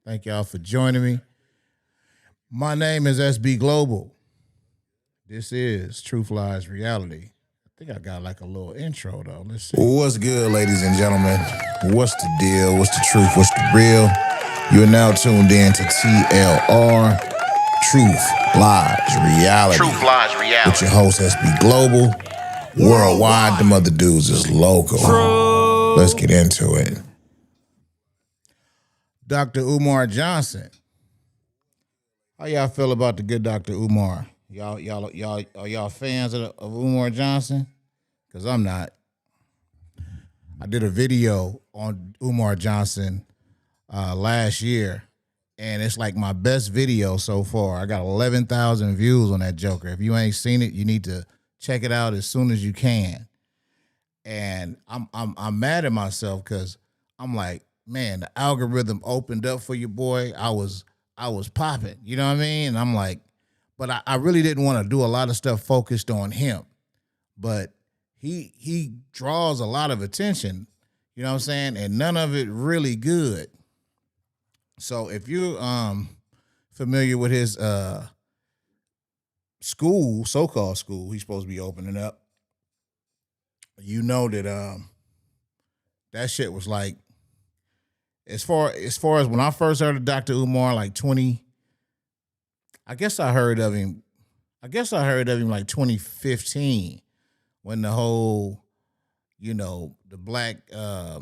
Thank y'all for joining me. My name is SB Global. This is Truth Lies Reality. I think I got like a little intro though. Let's see. What's good, ladies and gentlemen? What's the deal? What's the truth? What's the real? You are now tuned in to TLR, Truth Lies Reality. Truth Lies Reality. With your host, SB Global. Worldwide, them other dudes is local. Let's get into it. Dr. Umar Johnson. How y'all feel about the good Dr. Umar? Y'all are y'all fans of Umar Johnson? Because I'm not. I did a video on Umar Johnson last year, and it's like my best video so far. I got 11,000 views on that joker. If you ain't seen it, you need to check it out as soon as you can. And I'm mad at myself because I'm like, man, the algorithm opened up for your boy. I was popping, you know what I mean? And I'm like, but I really didn't want to do a lot of stuff focused on him. But he draws a lot of attention, you know what I'm saying? And none of it really good. So if you're familiar with his school, so-called school, he's supposed to be opening up, you know that that shit was like, as far as when I first heard of Dr. Umar, like 20, I guess I heard of him like 2015 when the whole, you know, the black, I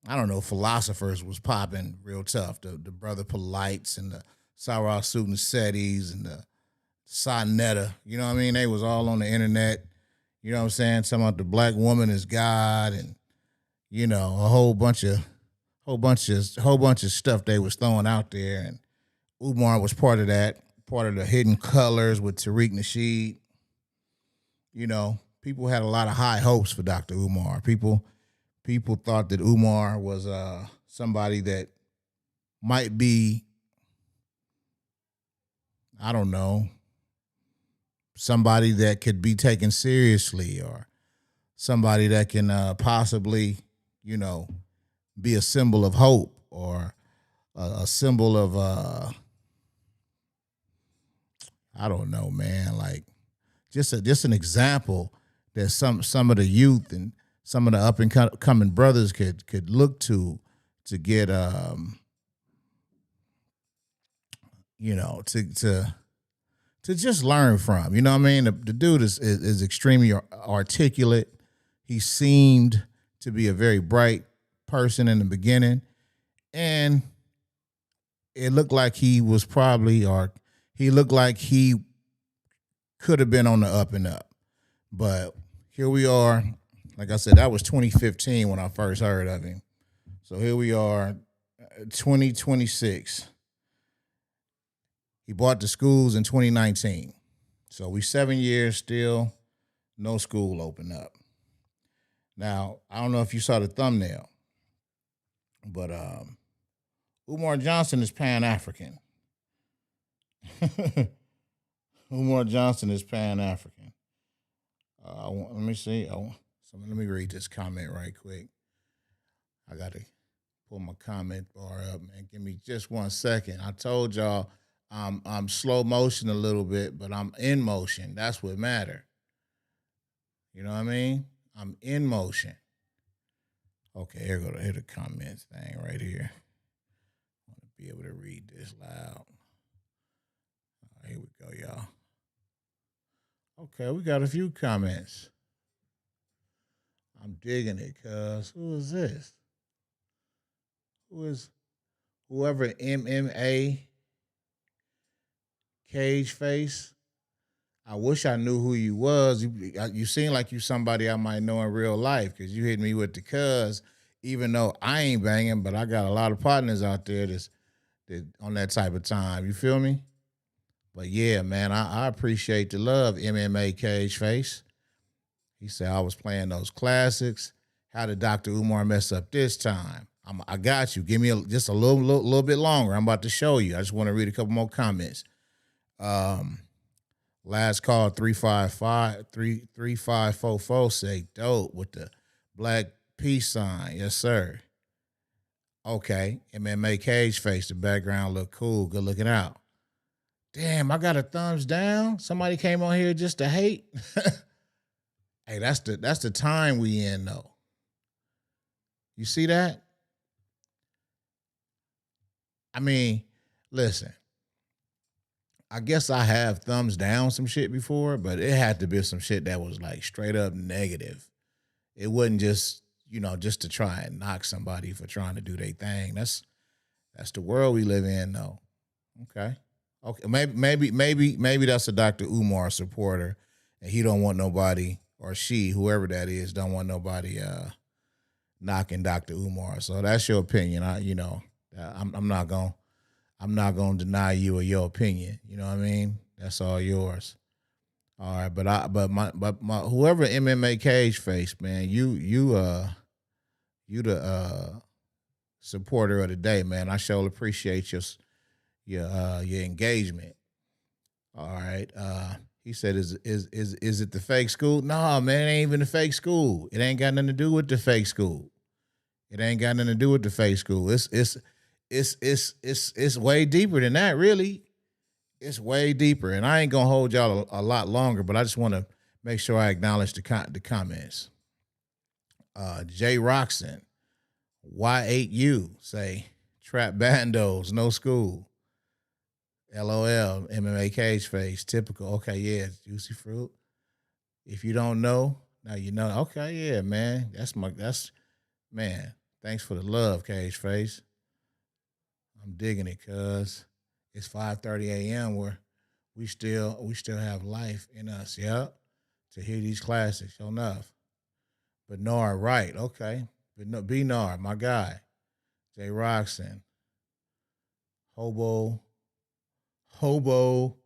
don't know, philosophers was popping real tough. The Brother Polites and the Sarah Sutton-Setties and the Sonetta, you know what I mean? They was all on the internet, you know what I'm saying? Talking about the black woman is God and, you know, a whole bunch of stuff they was throwing out there, and Umar was part of that, part of the Hidden Colors with Tariq Nasheed. You know, people had a lot of high hopes for Dr. Umar. People thought that Umar was somebody that might be, I don't know, somebody that could be taken seriously, or somebody that can possibly, you know, be a symbol of hope, or a symbol of, I don't know, man, like just an example that some of the youth and some of the up and coming brothers could look to get, you know, to just learn from. You know what I mean? The dude is extremely articulate. He seemed to be a very bright person in the beginning, and it looked like he was probably, or he looked like he could have been on the up and up. But here we are. Like I said, that was 2015 when I first heard of him. So here we are, 2026. He bought the schools in 2019. So we 7 years still, no school open up. Now, I don't know if you saw the thumbnail, but Umar Johnson is Pan-African. Umar Johnson is Pan-African. Let me see. Let me read this comment right quick. I got to pull my comment bar up, man. Give me just 1 second. I told y'all I'm slow motion a little bit, but I'm in motion. That's what matter. You know what I mean? I'm in motion. Okay, here the comments thing right here. I want to be able to read this loud. All right, here we go, y'all. Okay, we got a few comments. I'm digging it, cuz. Who is this? Who is whoever MMA Cage Face? I wish I knew who you was. You seem like you somebody I might know in real life, because you hit me with the cuz, even though I ain't banging, but I got a lot of partners out there that on that type of time. You feel me? But yeah, man, I appreciate the love, MMA Cage Face. He said I was playing those classics. How did Dr. Umar mess up this time? I got you. Give me just a little bit longer. I'm about to show you. I just want to read a couple more comments. Last call 3544 say dope with the black peace sign. Yes, sir. Okay, MMA cage face. The background look cool. Good looking out. Damn, I got a thumbs down. Somebody came on here just to hate. Hey, that's the time we in though. You see that? I mean, listen. I guess I have thumbs down some shit before, but it had to be some shit that was like straight up negative. It wasn't just, just to try and knock somebody for trying to do their thing. That's the world we live in though. Okay. Okay. Maybe that's a Dr. Umar supporter and he don't want nobody, or she, whoever that is, don't want nobody knocking Dr. Umar. So that's your opinion. I'm not gonna deny you or your opinion. You know what I mean? That's all yours. All right, but my whoever MMA cage face, man, you the supporter of the day, man. I sure appreciate your engagement. All right. He said, "Is it the fake school?" No, man, it ain't even the fake school. It ain't got nothing to do with the fake school. It ain't got nothing to do with the fake school. It's way deeper than that, really. It's way deeper, and I ain't gonna hold y'all a lot longer. But I just want to make sure I acknowledge the comments. Jay Roxon, Y8U say trap bandos, no school. LOL, MMA cage face, typical. Okay, yeah, juicy fruit. If you don't know, now you know. Okay, yeah, man. That's man. Thanks for the love, cage face. I'm digging it, cuz it's 5:30 a.m. where we still have life in us, yep. To hear these classics, sure enough. But Nard, right, okay. But no, B Nard, my guy. Jay Roxon, Hobo, Hobo,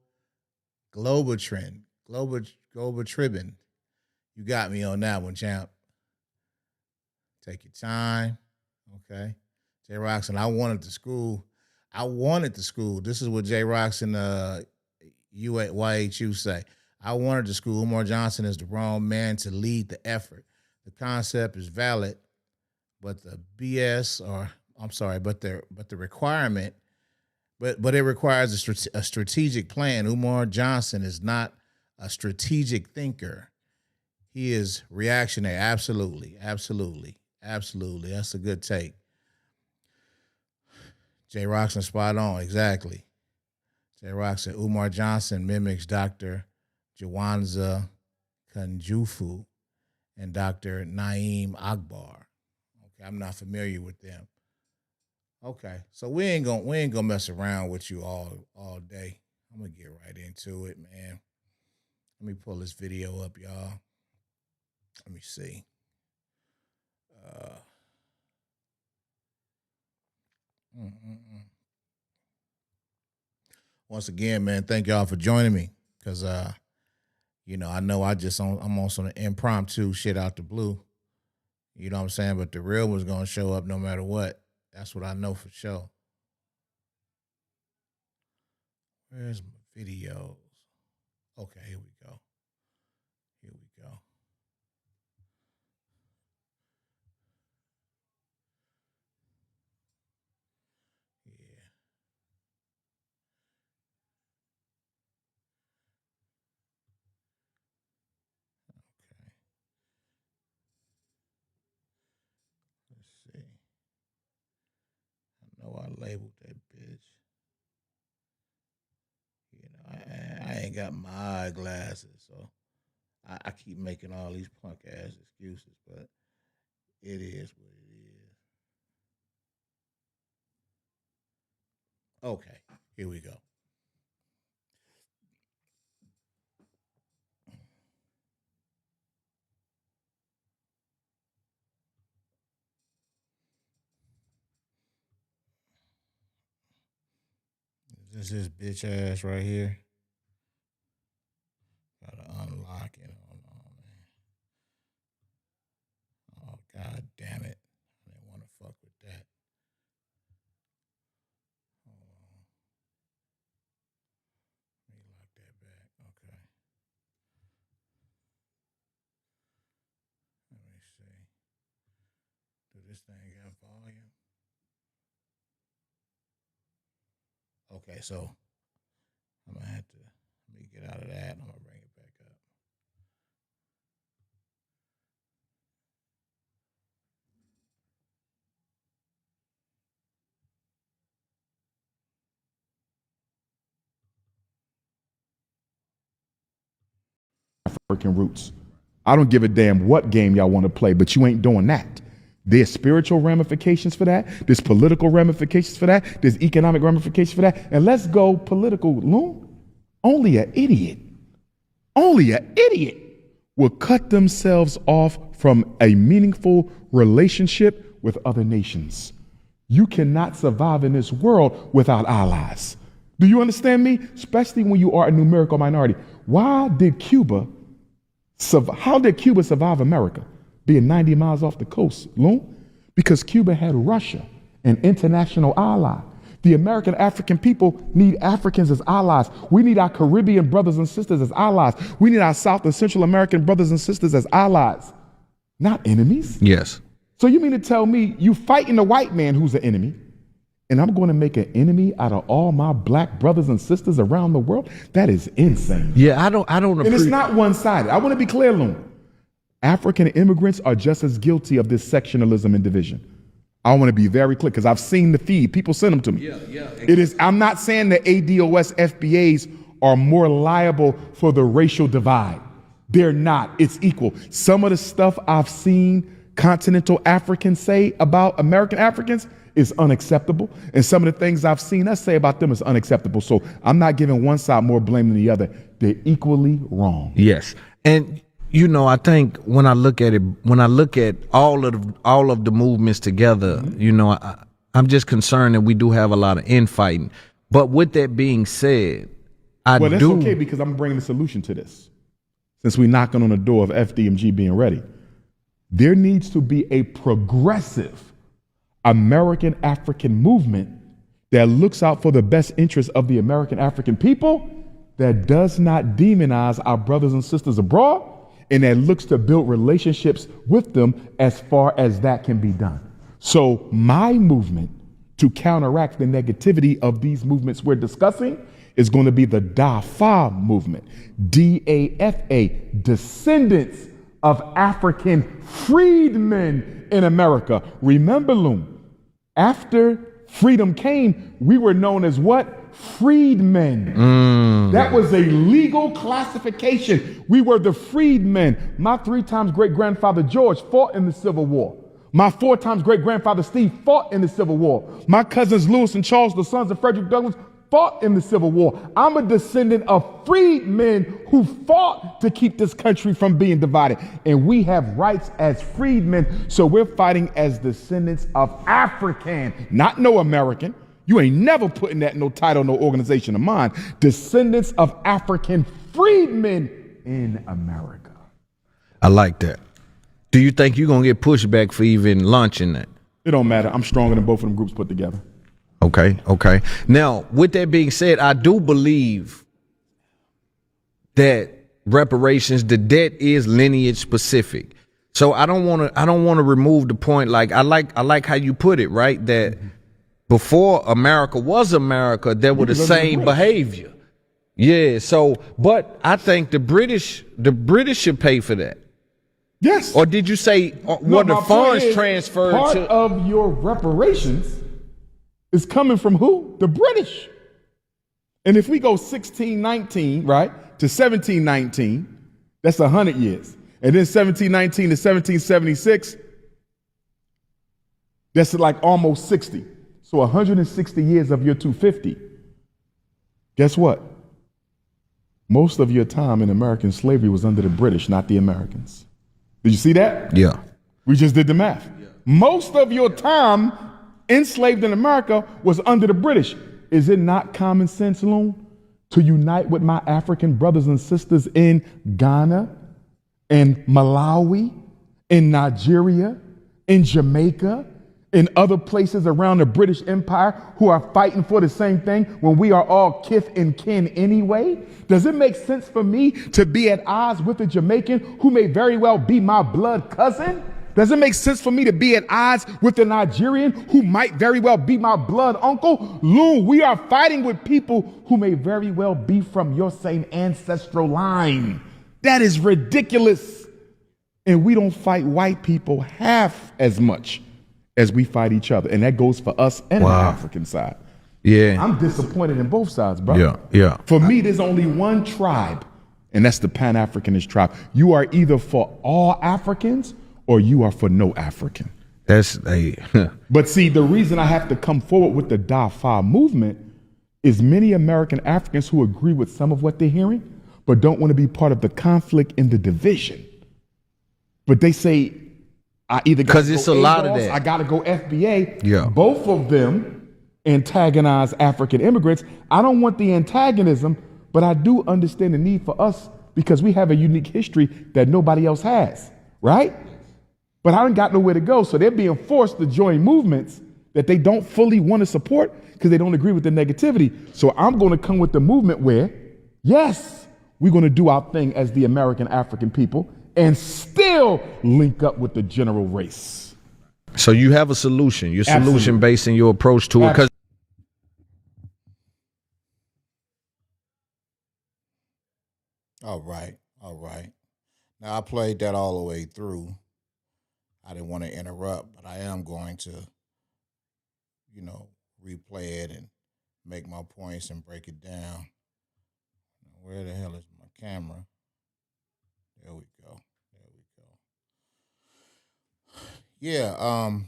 Globotrend, Globotribbin. You got me on that one, champ. Take your time. Okay. Jay Roxon, I wanted the school. I wanted the school. This is what Jay Roxon YHU say. I wanted the school. Umar Johnson is the wrong man to lead the effort. The concept is valid, but the BS or I'm sorry, but the requirement, but it requires a strategic plan. Umar Johnson is not a strategic thinker. He is reactionary. Absolutely, absolutely, absolutely. That's a good take. Jay Roxon spot on. Exactly. Jay Roxon. Umar Johnson mimics Dr. Jawanza Kanjufu and Dr. Naeem Akbar. Okay, I'm not familiar with them. Okay, so we ain't gonna mess around with you all day. I'm gonna get right into it, man. Let me pull this video up, y'all. Let me see. Uh, mm, mm, mm. Once again, man, thank y'all for joining me. Cause I know I'm on some impromptu shit out the blue. You know what I'm saying? But the real one's gonna show up no matter what. That's what I know for sure. Where's my videos? Okay, here we go. Here we go. Yeah. Okay. Let's see. I know I labeled that bitch. I ain't got my eyeglasses, so I keep making all these punk ass excuses, but it is what it is. Okay, here we go. This is bitch ass right here. Gotta unlock it. Hold on, man. Oh god damn it! I didn't want to fuck with that. Hold on. Let me lock that back. Okay. Let me see. Do this thing have volume? Okay, so I'm gonna have to let me get out of that. I'm gonna bring it back up. African roots. I don't give a damn what game y'all want to play, but you ain't doing that. There's spiritual ramifications for that. There's political ramifications for that. There's economic ramifications for that. And let's go political, Loon. Only an idiot will cut themselves off from a meaningful relationship with other nations. You cannot survive in this world without allies. Do you understand me? Especially when you are a numerical minority. How did Cuba survive America, being 90 miles off the coast, Loon? Because Cuba had Russia, an international ally. The American African people need Africans as allies. We need our Caribbean brothers and sisters as allies. We need our South and Central American brothers and sisters as allies, not enemies. Yes. So you mean to tell me you fighting the white man who's an enemy, and I'm going to make an enemy out of all my black brothers and sisters around the world? That is insane. Yeah, I don't And it's not one-sided. I want to be clear, Loon. African immigrants are just as guilty of this sectionalism and division. I want to be very clear because I've seen the feed. People send them to me. It is. I'm not saying the ADOS FBAs are more liable for the racial divide. They're not. It's equal. Some of the stuff I've seen continental Africans say about American Africans is unacceptable. And some of the things I've seen us say about them is unacceptable. So I'm not giving one side more blame than the other. They're equally wrong. Yes. And you know, I think when I look at it, when I look at all of the movements together, you know, I'm just concerned that we do have a lot of infighting. But with that being said, Well, that's okay because I'm bringing a solution to this. Since we're knocking on the door of FDMG being ready, there needs to be a progressive American African movement that looks out for the best interests of the American African people, that does not demonize our brothers and sisters abroad, and that looks to build relationships with them as far as that can be done. So my movement to counteract the negativity of these movements we're discussing is going to be the DAFA movement, DAFA, descendants of African freedmen in America. Remember, Loon, after freedom came, we were known as what? Freedmen. That was a legal classification. We were the freedmen. My 3 times great-grandfather George fought in the Civil War. My 4 times great-grandfather Steve fought in the Civil War. My cousins Lewis and Charles, the sons of Frederick Douglass, fought in the Civil War. I'm a descendant of freedmen who fought to keep this country from being divided. And we have rights as freedmen. So we're fighting as descendants of African, not no American. You ain't never putting that in no title, no organization of mine. Descendants of African freedmen in America. I like that. Do you think you're going to get pushback for even launching that? It don't matter. I'm stronger than both of them groups put together. Okay. Now, with that being said, I do believe that reparations, the debt is lineage specific. So I don't want to remove the point. Like I like how you put it, right? That before America was America, there were the same behavior. Yeah. So, but I think the British should pay for that. Yes. Or did you say what the funds transferred part to? Of your reparations is coming from who? The British. And if we go 1619, right, to 1719, that's 100 years. And then 1719 to 1776, that's like almost 60. So 160 years of your 250. Guess what? Most of your time in American slavery was under the British, not the Americans. Did you see that? Yeah. We just did the math. Yeah. Most of your time enslaved in America was under the British. Is it not common sense, Loon, to unite with my African brothers and sisters in Ghana, in Malawi, in Nigeria, in Jamaica, in other places around the British Empire who are fighting for the same thing when we are all kith and kin anyway? Does it make sense for me to be at odds with a Jamaican who may very well be my blood cousin? Does it make sense for me to be at odds with a Nigerian who might very well be my blood uncle? Loon, we are fighting with people who may very well be from your same ancestral line. That is ridiculous. And we don't fight white people half as much as we fight each other. And that goes for us and the African side. Yeah. I'm disappointed in both sides, bro. Yeah. For me, there's only one tribe, and that's the Pan-Africanist tribe. You are either for all Africans or you are for no African. That's But see, the reason I have to come forward with the Dafa movement is many American Africans who agree with some of what they're hearing, but don't want to be part of the conflict and the division. But they say, I either got because it's a lot of that. I got to go FBA. Yeah. Both of them antagonize African immigrants. I don't want the antagonism, but I do understand the need for us because we have a unique history that nobody else has, right? But I ain't got nowhere to go, so they're being forced to join movements that they don't fully want to support because they don't agree with the negativity. So I'm going to come with the movement where, yes, we're going to do our thing as the American African people and still link up with the general race. So you have a solution. You're Absolutely. solution based in your approach to it. Because All right. Now I played that all the way through. I didn't want to interrupt, but I am going to, replay it and make my points and break it down. Where the hell is my camera? There we go. Yeah, I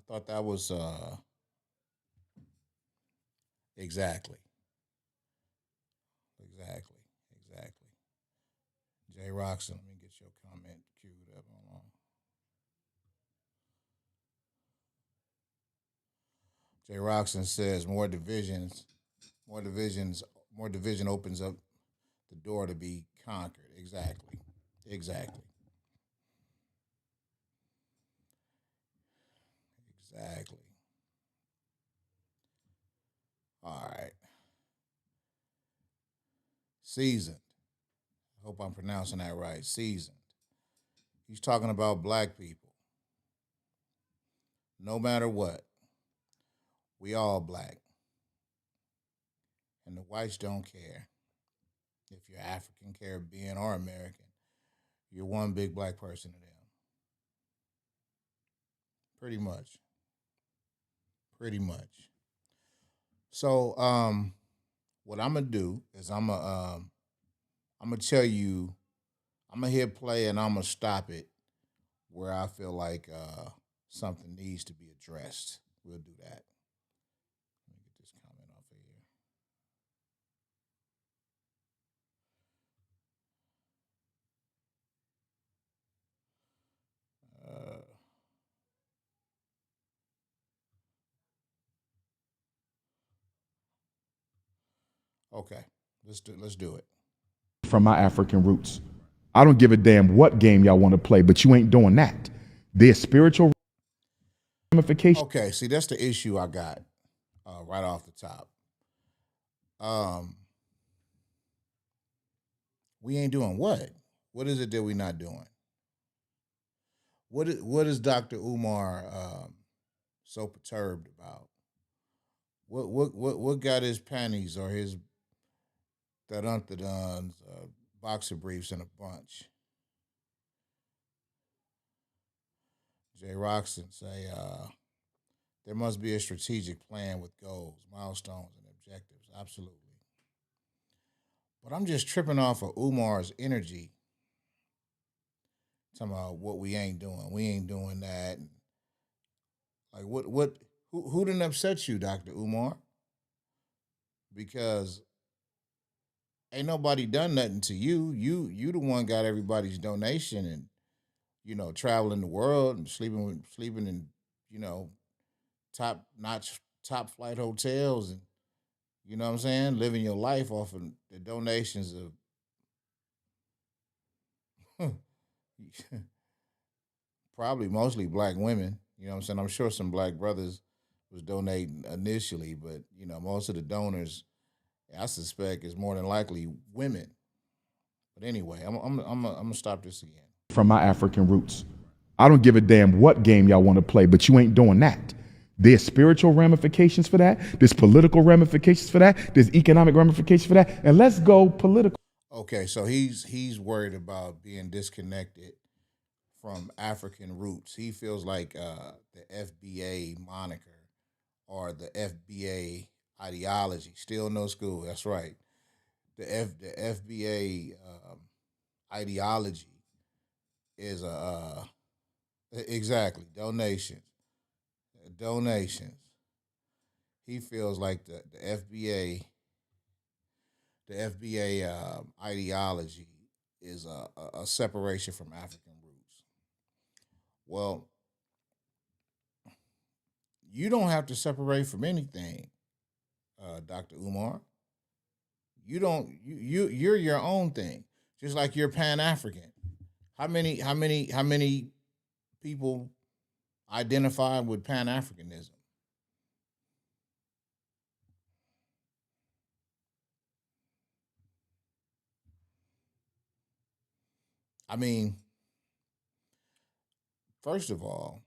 thought that was exactly. Jay Roxon, let me get your comment queued up. Hold on. Jay Roxon says more division opens up the door to be conquered. Exactly. All right. Seasoned. I hope I'm pronouncing that right. Seasoned. He's talking about black people. No matter what, we all black. And the whites don't care. If you're African, Caribbean, or American, you're one big black person to them. Pretty much. So, what I'm gonna do is I'm gonna tell you, I'm gonna hit play and I'm gonna stop it where I feel like something needs to be addressed. We'll do that. Let me get this comment off of here. Okay, let's do it. From my African roots. I don't give a damn what game y'all want to play, but you ain't doing that. There's spiritual ramifications. Okay, see, that's the issue I got right off the top. We ain't doing what? What is it that we not doing? What is Dr. Umar so perturbed about? What got his panties or his duns boxer briefs in a bunch? Jay Roxon say there must be a strategic plan with goals, milestones, and objectives. Absolutely. But I'm just tripping off of Umar's energy. Talking about what we ain't doing. We ain't doing that. Like who didn't upset you, Dr. Umar? Because ain't nobody done nothing to you. You the one got everybody's donation and traveling the world and sleeping in top notch top flight hotels and you know what I'm saying, living your life off of the donations of probably mostly black women. You know what I'm saying? I'm sure some black brothers was donating initially, but most of the donors I suspect it's more than likely women. But anyway, I'm gonna stop this again. From my African roots. I don't give a damn what game y'all want to play, but you ain't doing that. There's spiritual ramifications for that. There's political ramifications for that. There's economic ramifications for that. And let's go political. Okay, so he's worried about being disconnected from African roots. He feels like the FBA moniker or the FBA ideology, still no school. That's right. The FBA ideology is exactly donations. He feels like the FBA ideology is a separation from African roots. Well, you don't have to separate from anything, Dr. Umar. You don't. You're your own thing, just like you're Pan African. How many people identify with Pan Africanism? I mean, first of all,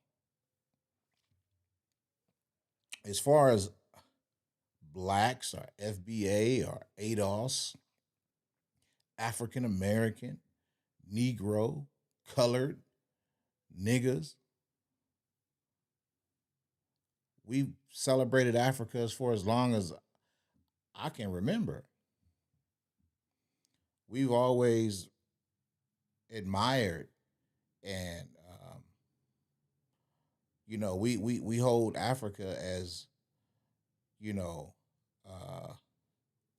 as far as blacks or FBA or ADOS, African American, Negro, colored, niggas, we've celebrated Africa for as long as I can remember. We've always admired and we hold Africa as you know uh,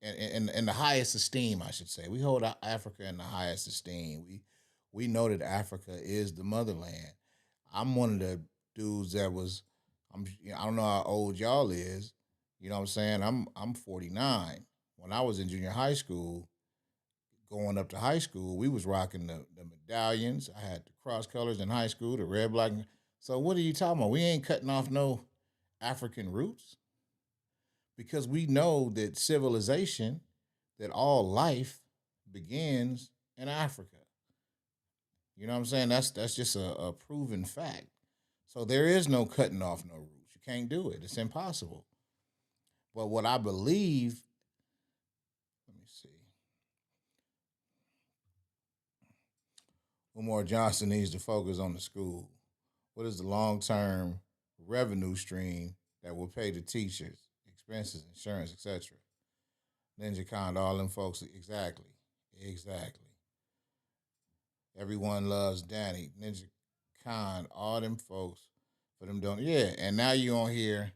in the highest esteem, I should say. We hold Africa in the highest esteem. We know that Africa is the motherland. I'm one of the dudes that was. I don't know how old y'all is. You know what I'm saying? I'm 49. When I was in junior high school, going up to high school, we was rocking the medallions. I had the cross colors in high school, the red, black. So what are you talking about? We ain't cutting off no African roots because we know that civilization, that all life begins in Africa. You know what I'm saying? That's just a proven fact. So there is no cutting off no roots. You can't do it. It's impossible. But what I believe, let me see. Umar Johnson needs to focus on the school. What is the long term revenue stream that will pay the teachers, expenses, insurance, etc.? Ninja Khan, all them folks, exactly. Exactly. Everyone loves Danny. Ninja Khan, all them folks for them doing, yeah. And now you on here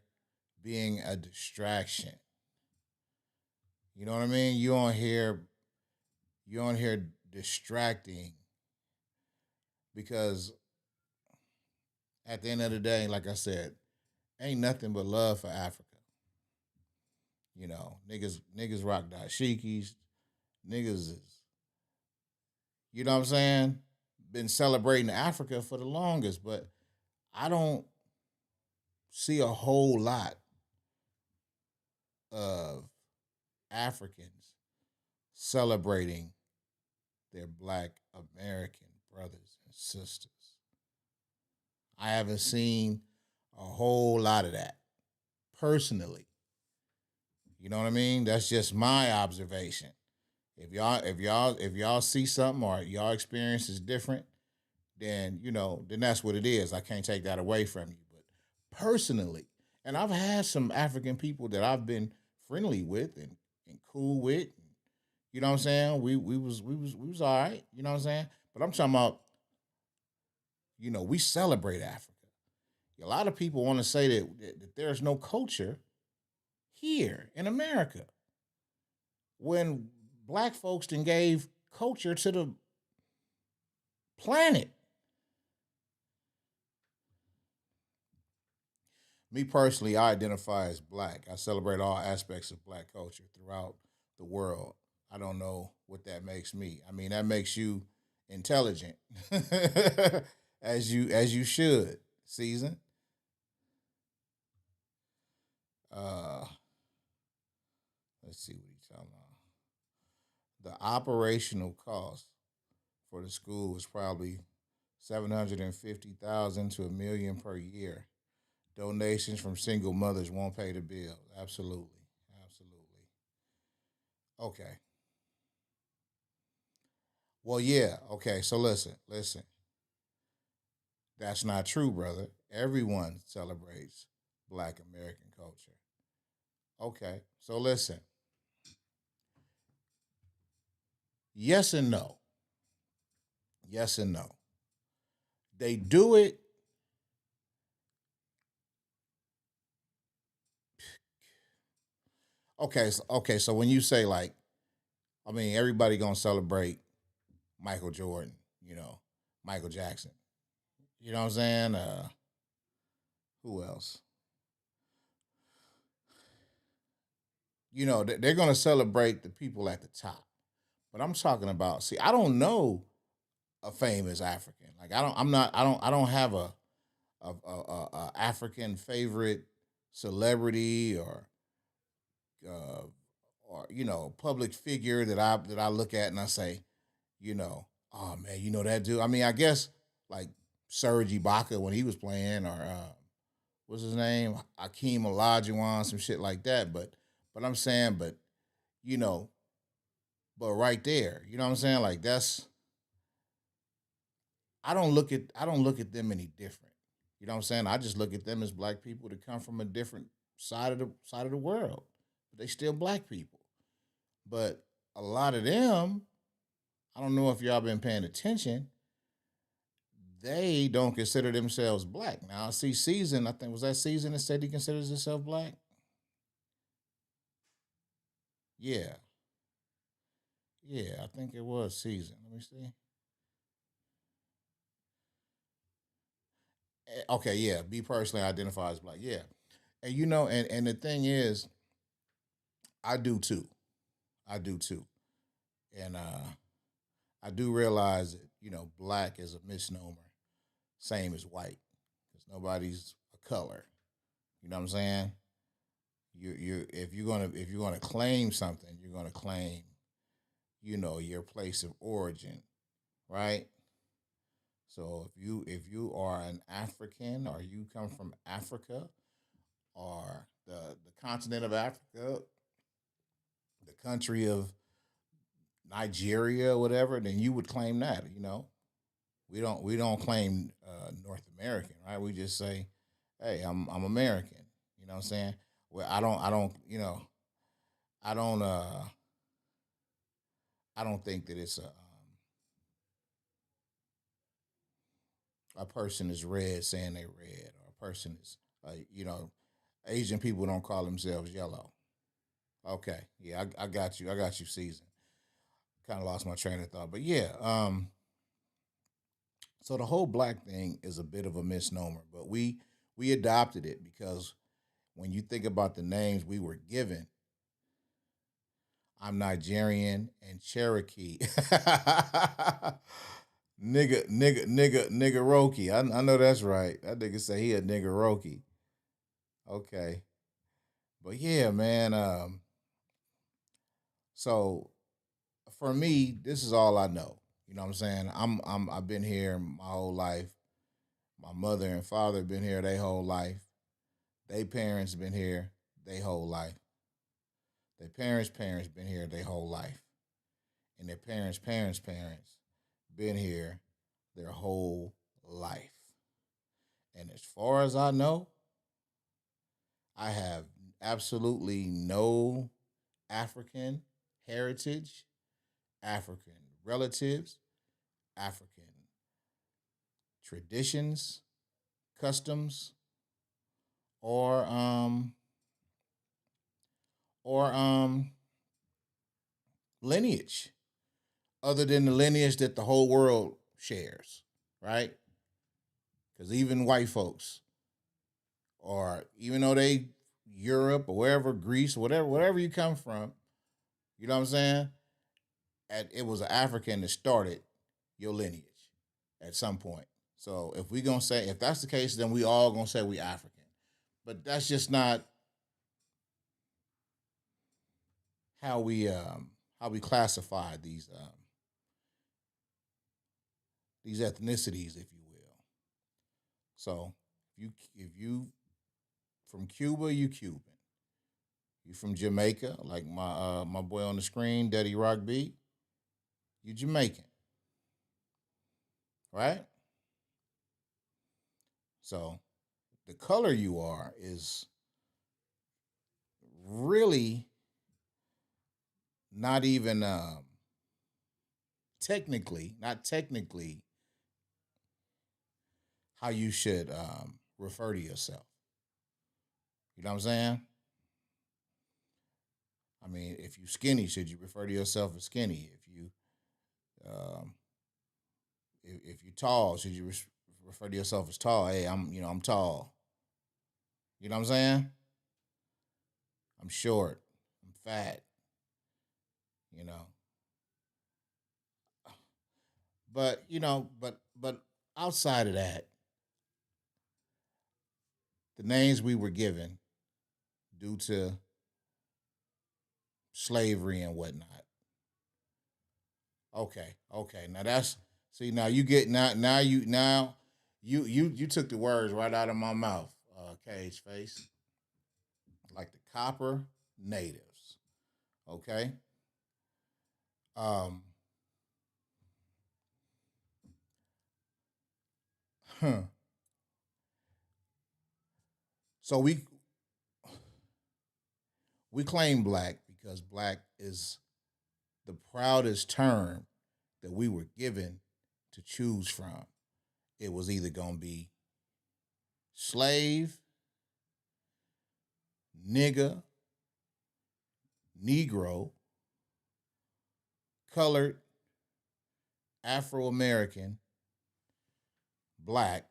being a distraction. You know what I mean? You on here distracting because at the end of the day, like I said, ain't nothing but love for Africa. Niggas rock dashikis. Niggas is, you know what I'm saying? Been celebrating Africa for the longest, but I don't see a whole lot of Africans celebrating their black American brothers and sisters. I haven't seen a whole lot of that personally. You know what I mean? That's just my observation. If y'all see something or y'all experience is different, then that's what it is. I can't take that away from you. But personally, and I've had some African people that I've been friendly with and cool with. You know what I'm saying? We was all right. You know what I'm saying? But I'm talking about, we celebrate Africa. A lot of people want to say that there's no culture here in America when black folks then gave culture to the planet. Me personally, I identify as black. I celebrate all aspects of black culture throughout the world. I don't know what that makes me. I mean, that makes you intelligent, as you should. Season. Uh, let's see what he's talking the operational cost for the school is probably 750,000 to $1 million per year. Donations from single mothers won't pay the bill. Absolutely, absolutely. Okay. Well, yeah. Okay. So listen. That's not true, brother. Everyone celebrates Black American culture. Okay. So listen. Yes and no. Yes and no. They do it. Okay. So when you say like, I mean, everybody gonna celebrate Michael Jordan, Michael Jackson. You know what I'm saying? Who else? They're gonna celebrate the people at the top. But I'm talking about. See, I don't know a famous African. Like I don't. I'm not. I don't. I don't have a African favorite celebrity uh, or public figure that I look at and I say, oh man, that dude. I mean, I guess like Serge Ibaka when he was playing, or what's his name, Akeem Olajuwon, some shit like that. But I'm saying, you know, but right there, you know what I'm saying? Like that's I don't look at them any different. You know what I'm saying? I just look at them as black people that come from a different side of the world. But they still black people. But a lot of them, I don't know if y'all been paying attention, they don't consider themselves black. Now I see Season, I think was that Season that said he considers himself black? Yeah. Yeah, I think it was Season. Let me see. Okay, yeah. Be personally identify as black. Yeah. And and the thing is, I do too. I do too. And I do realize that, black is a misnomer, same as white. Because nobody's a color. You know what I'm saying? You if you're gonna claim something, you're gonna claim, your place of origin, right? So if you are an African or you come from Africa or the continent of Africa, the country of Nigeria, or whatever, then you would claim that. We don't claim North American, right? We just say, hey, I'm American. You know what I'm saying? Well, I don't I don't think that it's a person is red saying they red, or a person is Asian people don't call themselves yellow. Okay, yeah, I got you. I got you, Season. Kind of lost my train of thought, but yeah. So the whole black thing is a bit of a misnomer, but we adopted it because when you think about the names we were given, I'm Nigerian and Cherokee. Nigga, I know that's right. That nigga say he a nigga. Okay, but yeah, man. So for me, this is all I know. You know what I'm saying? I've been here my whole life. My mother and father been here their whole life. They parents been here their whole life. Their parents been here their whole life. And their parents been here their whole life. And as far as I know, I have absolutely no African heritage, African relatives, African traditions, customs, or lineage, other than the lineage that the whole world shares, right? Because even white folks, or even though they Europe or wherever, Greece, whatever you come from, you know what I'm saying? It was an African that started your lineage at some point. So if that's the case, then we all gonna say we African. But that's just not how we classify these ethnicities, if you will. So if you from Cuba, you Cuban. You from Jamaica, like my boy on the screen, Daddy Rock Beat, you Jamaican, right? So the color you are is really not even not technically how you should refer to yourself. You know what I'm saying? I mean, if you skinny, should you refer to yourself as skinny? Um, if you tall, should you refer to yourself as tall? Hey, I'm tall. You know what I'm saying? I'm short. I'm fat. You know. But but outside of that, the names we were given due to slavery and whatnot. Okay. Now that's see. Now you get you took the words right out of my mouth, Cage Face. Like the copper natives. Okay. Um. Huh. So we claim black because black is the proudest term that we were given to choose from. It was either gonna be slave, nigga, Negro, colored, Afro American, black,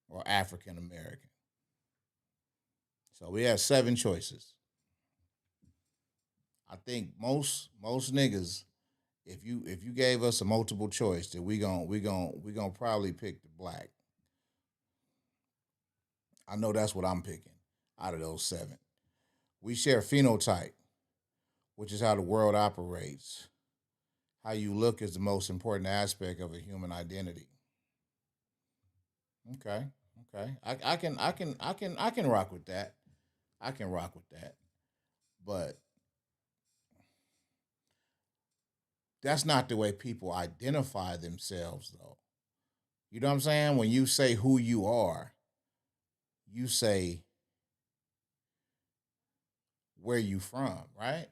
or African American. So we have 7 choices. I think most niggas, if you gave us a multiple choice, then we gonna probably pick the black. I know that's what I'm picking out of those 7. We share phenotype, which is how the world operates. How you look is the most important aspect of a human identity. Okay, okay. I can rock with that. I can rock with that. But that's not the way people identify themselves though. You know what I'm saying? When you say who you are, you say where you from, right?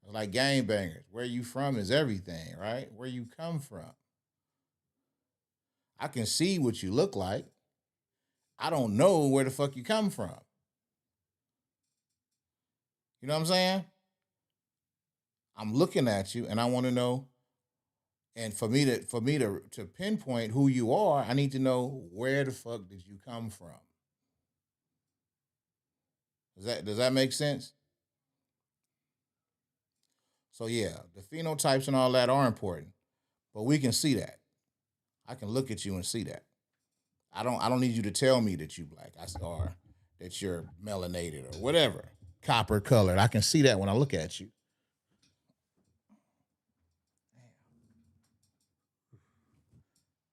Like gangbangers. Where you from is everything, right? Where you come from. I can see what you look like. I don't know where the fuck you come from. You know what I'm saying? I'm looking at you and I want to know. And for me to pinpoint who you are, I need to know where the fuck did you come from. Does that make sense? So yeah, the phenotypes and all that are important, but we can see that. I can look at you and see that. I don't need you to tell me that you black. Or that you're melanated or whatever, copper colored. I can see that when I look at you.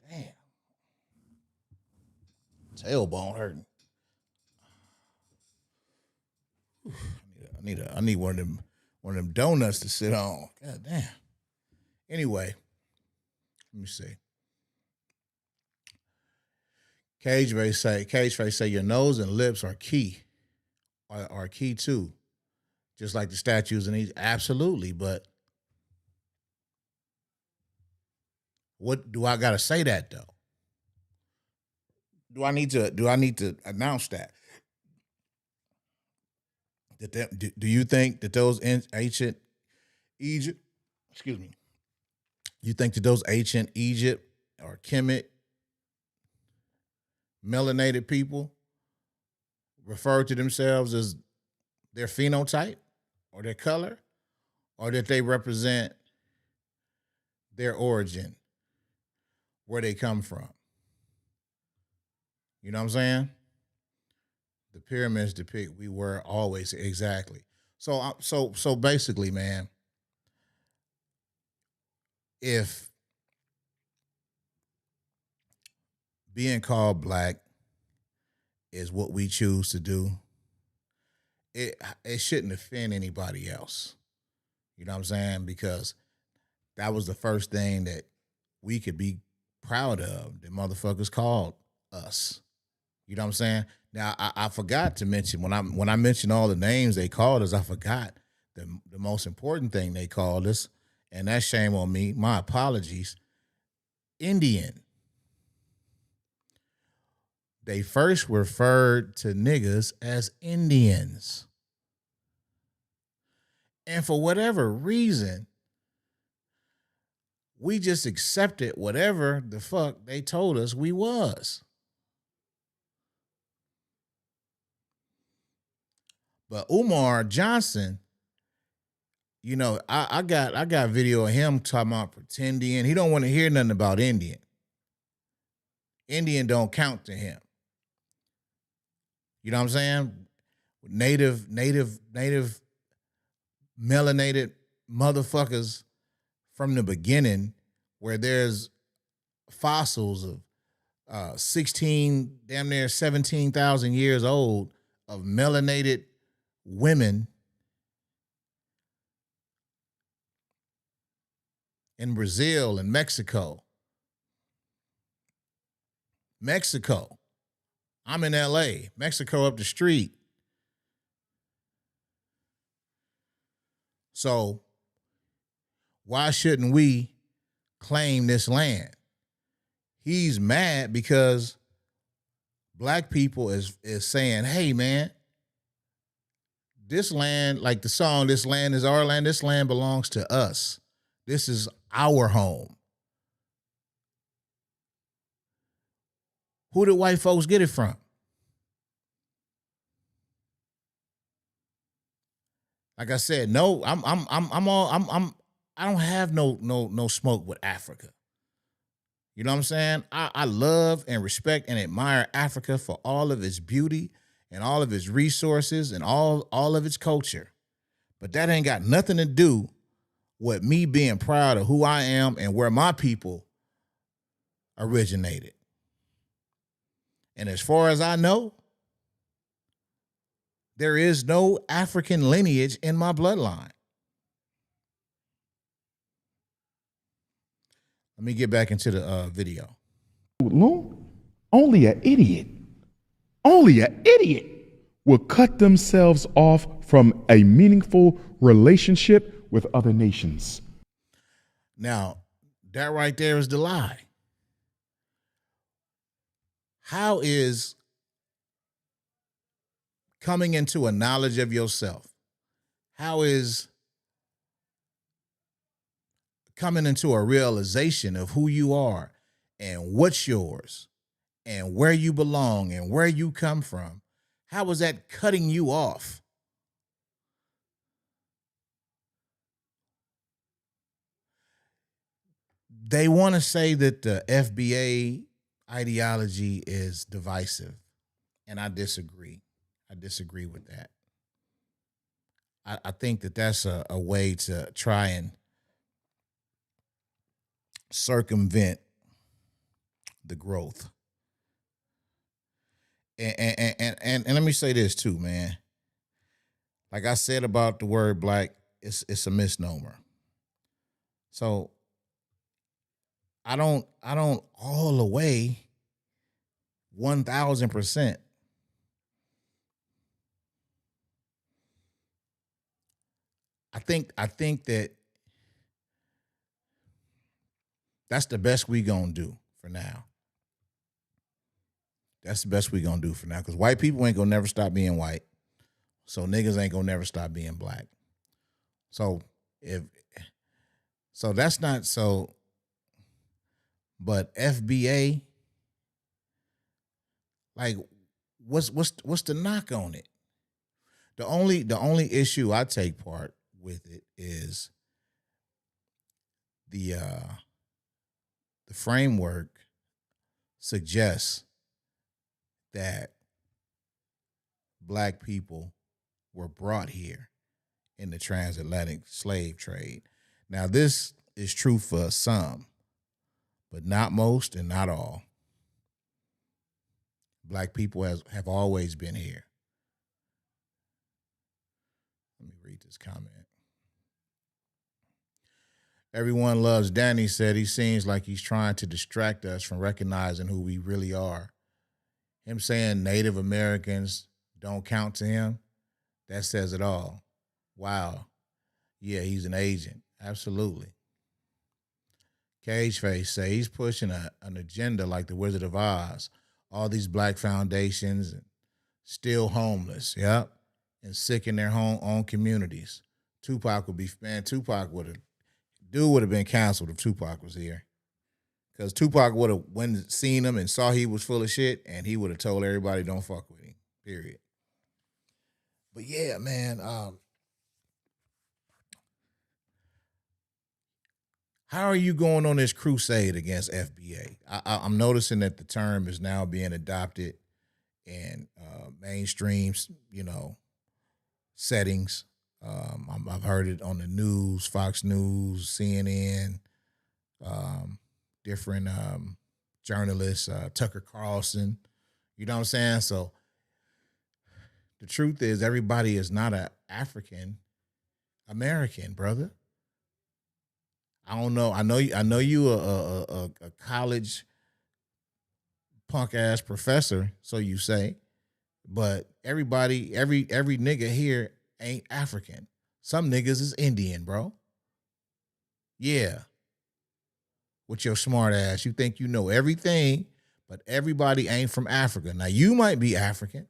Damn, tailbone hurting. I need one of them donuts to sit on. God damn. Anyway, let me see. Cage Face say your nose and lips are key. Are key too. Just like the statues in these. Absolutely. But what do I gotta say that though? Do I need to announce that? Do you think that those ancient Egypt, excuse me, you think that those ancient Egypt or Kemet melanated people refer to themselves as their phenotype or their color, or that they represent their origin, where they come from? You know what I'm saying? The pyramids depict we were always exactly. So basically, man, if being called black is what we choose to do, it shouldn't offend anybody else. You know what I'm saying? Because that was the first thing that we could be proud of. The motherfuckers called us. You know what I'm saying? Now I forgot to mention when I mentioned all the names they called us, I forgot the most important thing they called us, and that's shame on me. My apologies. Indian. They first referred to niggas as Indians. And for whatever reason, we just accepted whatever the fuck they told us we was. But Umar Johnson, you know, I got video of him talking about pretending. He don't want to hear nothing about Indian. Indian don't count to him. You know what I'm saying? Native melanated motherfuckers from the beginning, where there's fossils of 16, damn near 17,000 years old of melanated women in Brazil and Mexico. I'm in LA, Mexico up the street. So why shouldn't we claim this land? He's mad because black people is saying, hey man, this land, like the song, this land is our land, this land belongs to us. This is our home. Who did white folks get it from? Like I said, no, I don't have no smoke with Africa. You know what I'm saying? I love and respect and admire Africa for all of its beauty and all of its resources and all of its culture. But that ain't got nothing to do with me being proud of who I am and where my people originated. And as far as I know, there is no African lineage in my bloodline. Let me get back into the video. Only an idiot will cut themselves off from a meaningful relationship with other nations. Now, that right there is the lie. How is coming into a knowledge of yourself, how is coming into a realization of who you are and what's yours and where you belong and where you come from, how is that cutting you off? They want to say that the FBA ideology is divisive, and I disagree. I disagree with that. I think that that's a way to try and circumvent the growth. And let me say this too, man. Like I said about the word black, it's a misnomer. So I don't all the way 1,000%. I think that that's the best we gonna do for now. That's the best we gonna do for now, because white people ain't gonna never stop being white. So niggas ain't gonna never stop being black. So that's not so. But FBA, like, what's the knock on it? The only issue I take part with it is the framework suggests that black people were brought here in the transatlantic slave trade. Now, this is true for some, but not most and not all. Black people have always been here. Let me read this comment. Everyone loves Danny said he seems like he's trying to distract us from recognizing who we really are. Him saying Native Americans don't count to him, that says it all. Wow. Yeah, he's an agent. Absolutely. Cageface say he's pushing an agenda like the Wizard of Oz. All these black foundations and still homeless. Yep. And sick in their own communities. Tupac would have been canceled if Tupac was here. Because Tupac would have seen him and saw he was full of shit, and he would have told everybody don't fuck with him, period. But yeah, man, how are you going on this crusade against FBA? I'm noticing that the term is now being adopted in mainstream, settings. I've heard it on the news, Fox News, CNN, different journalists, Tucker Carlson. You know what I'm saying? So the truth is, everybody is not an African American, brother. I don't know. I know you a college punk ass professor, so you say, but everybody, every nigga here ain't African. Some niggas is Indian, bro. Yeah. With your smart ass, you think you know everything, but everybody ain't from Africa. Now you might be African,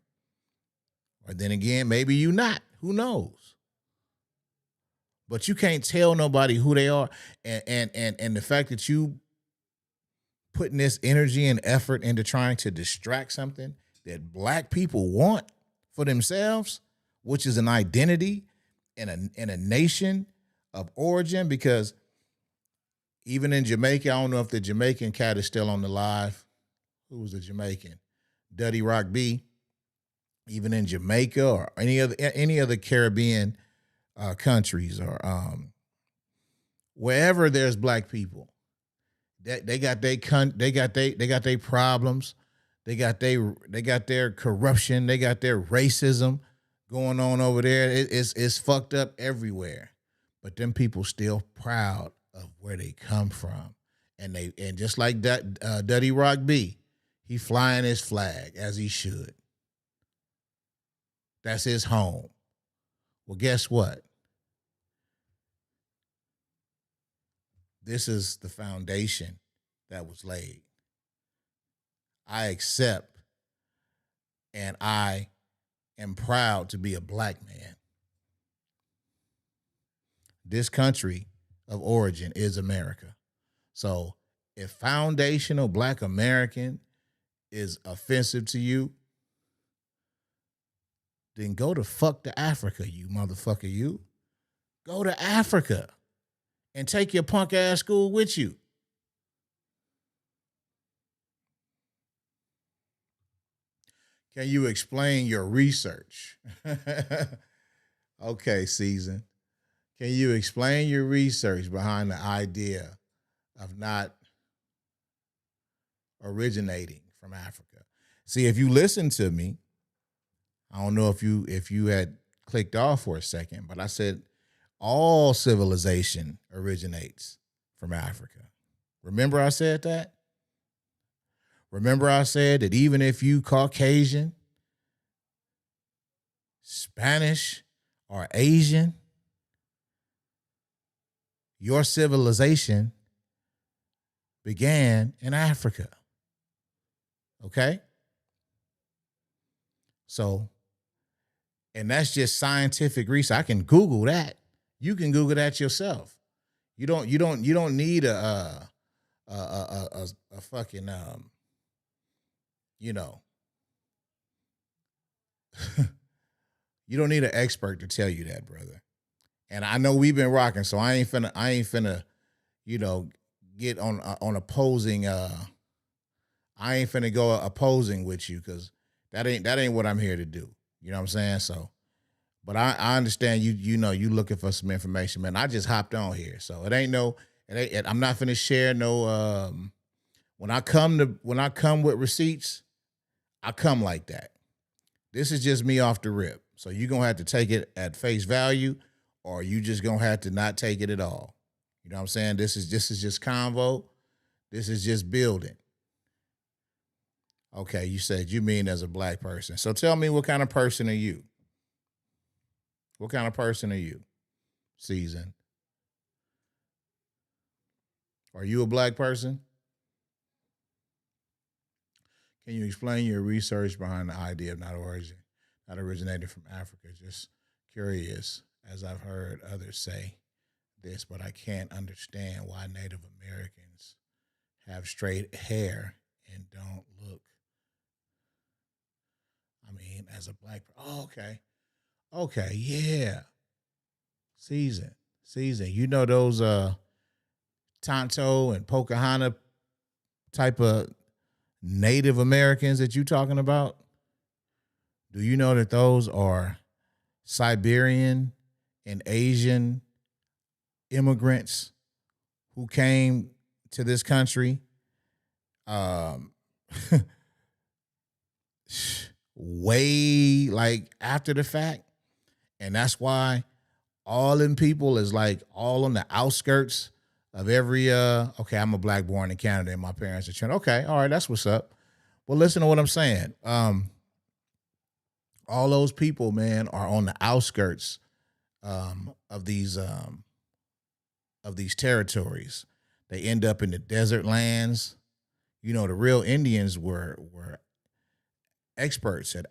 or then again, maybe you not. Who knows? But you can't tell nobody who they are, and the fact that you putting this energy and effort into trying to distract something that black people want for themselves, which is an identity and a nation of origin. Because even in Jamaica, I don't know if the Jamaican cat is still on the live. Who was the Jamaican? Duddy Rock B. Even in Jamaica or any other Caribbean countries or wherever there's black people, they got their problems, they got their corruption, they got their racism going on over there. It's fucked up everywhere, but them people still proud of where they come from, and just like that, Duddy Rock B, he flying his flag as he should. That's his home. Well, guess what? This is the foundation that was laid. I accept and I am proud to be a black man. This country of origin is America. So if foundational black American is offensive to you, then go to fuck to Africa, you motherfucker, you. Go to Africa and take your punk ass school with you. Can you explain your research? Okay, Season. Can you explain your research behind the idea of not originating from Africa? See, if you listen to me, I don't know if you had clicked off for a second, but I said all civilization originates from Africa. Remember I said that? Remember I said that even if you Caucasian, Spanish, or Asian, your civilization began in Africa. Okay? So, and that's just scientific research. I can Google that. You can Google that yourself. You don't need a fucking you don't need an expert to tell you that, brother. And I know we've been rocking, so I ain't finna, get on opposing. I ain't finna go opposing with you because that ain't what I'm here to do. You know what I'm saying? So, but I understand you looking for some information, man. I just hopped on here, so it ain't no And I'm not finna share no. When I come with receipts, I come like that. This is just me off the rip. So you're gonna have to take it at face value, or you just gonna have to not take it at all. You know what I'm saying? This is just convo. This is just building. Okay, you said you mean as a black person. So tell me, what kind of person are you? What kind of person are you? Season. Are you a black person? Can you explain your research behind the idea of not originating from Africa? Just curious, as I've heard others say this, but I can't understand why Native Americans have straight hair and don't look. I mean, as a black person. Oh, okay. Okay, yeah. Season. You know those Tonto and Pocahontas type of Native Americans that you talking about? Do you know that those are Siberian and Asian immigrants who came to this country way like after the fact? And that's why all them people is like all on the outskirts of every okay, I'm a black born in Canada and my parents are Trinidad. Okay, all right, that's what's up. Well, listen to what I'm saying. All those people, man, are on the outskirts of these territories. They end up in the desert lands. You know, the real Indians were experts at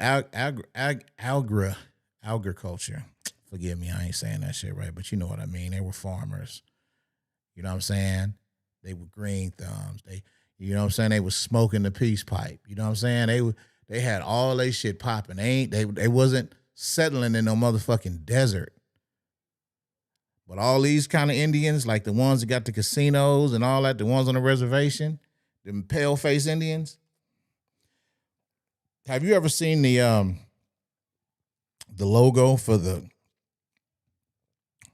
agriculture. Forgive me, I ain't saying that shit right, but you know what I mean. They were farmers. You know what I'm saying? They were green thumbs. You know what I'm saying? They was smoking the peace pipe. You know what I'm saying? They had all they shit popping. They wasn't settling in no motherfucking desert. But all these kind of Indians, like the ones that got the casinos and all that, the ones on the reservation, them pale face Indians. Have you ever seen the logo for the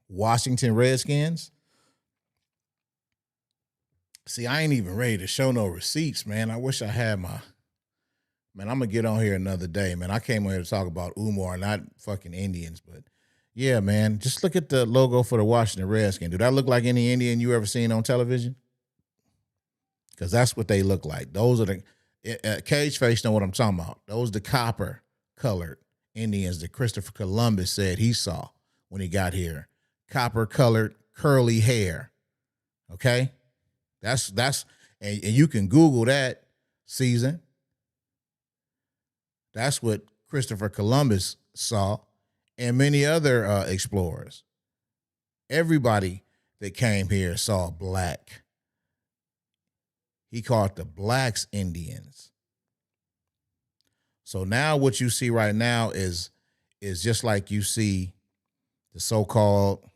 Washington Redskins? See, I ain't even ready to show no receipts, man. I wish I had my. Man, I'm gonna get on here another day, man. I came on here to talk about Umar, not fucking Indians, but yeah, man. Just look at the logo for the Washington Redskins. Do that look like any Indian you ever seen on television? Because that's what they look like. Those are the Cage Face know what I'm talking about. Those the copper colored Indians that Christopher Columbus said he saw when he got here. Copper colored curly hair. Okay? That's and you can Google that, season. That's what Christopher Columbus saw and many other explorers. Everybody that came here saw black. He called the blacks Indians. So now what you see right now is just like you see the so-called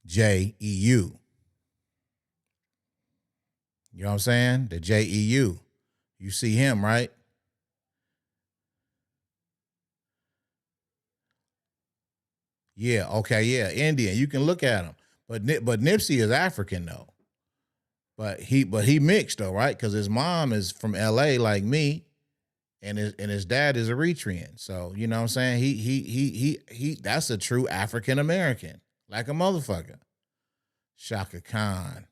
JEU. You know what I'm saying? The JEU. You see him, right? Yeah, okay, yeah, Indian. You can look at him. But Nipsey is African though. But he mixed though, right? Because his mom is from LA like me, and his dad is Eritrean. So, you know what I'm saying? He that's a true African American. Like a motherfucker. Shaka Khan.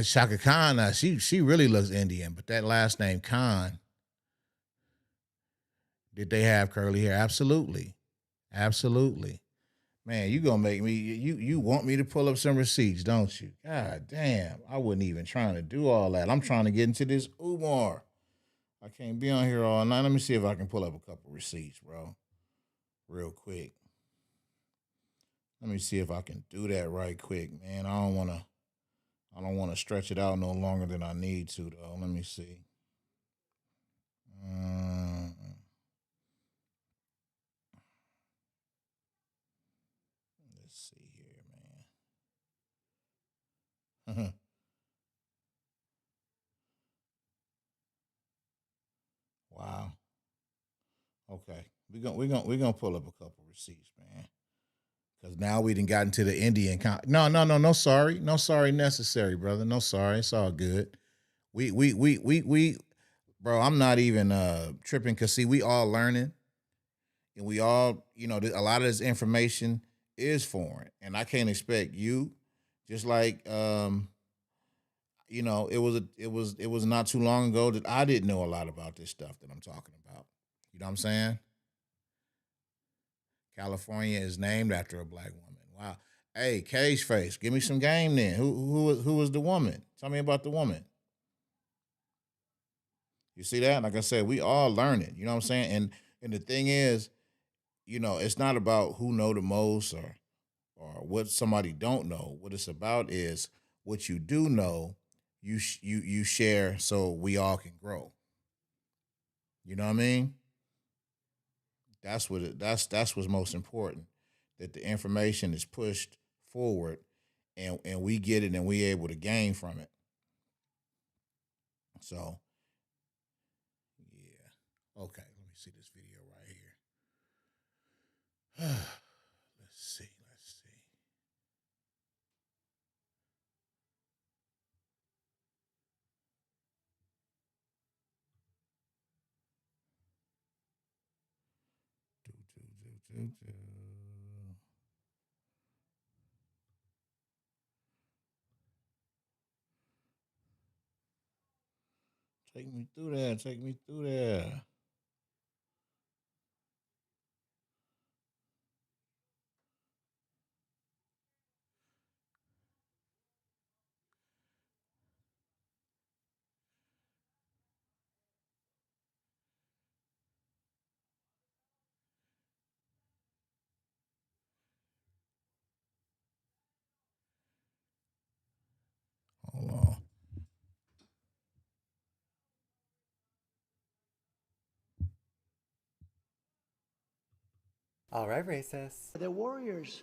Shaka Khan, now she really looks Indian, but that last name Khan, did they have curly hair? Absolutely. Absolutely. Man, you gonna make me you want me to pull up some receipts, don't you? God damn. I wasn't even trying to do all that. I'm trying to get into this Umar. I can't be on here all night. Let me see if I can pull up a couple receipts, bro. Real quick. Let me see if I can do that right quick, man. I don't wanna stretch it out no longer than I need to, though. Let me see. Let's see here, man. Wow. Okay. We're gonna pull up a couple receipts, man. Because now we done got into the Indian. No sorry. No sorry necessary, brother. No sorry. It's all good. We bro, I'm not even tripping because see, we all learning and we all, a lot of this information is foreign. And I can't expect you, just like it was not too long ago that I didn't know a lot about this stuff that I'm talking about. You know what I'm saying? California is named after a black woman. Wow. Hey, Cage Face, give me some game then. Who was the woman? Tell me about the woman. You see that? Like I said, we all learn it. You know what I'm saying? And the thing is, it's not about who know the most or what somebody don't know. What it's about is what you do know, you share so we all can grow. You know what I mean? That's what's most important. That the information is pushed forward and we get it and we able to gain from it. So yeah. Okay, let me see this video right here. Let's see. Do. Take me through there. Take me through there. Hold on. All right, racist. They're warriors.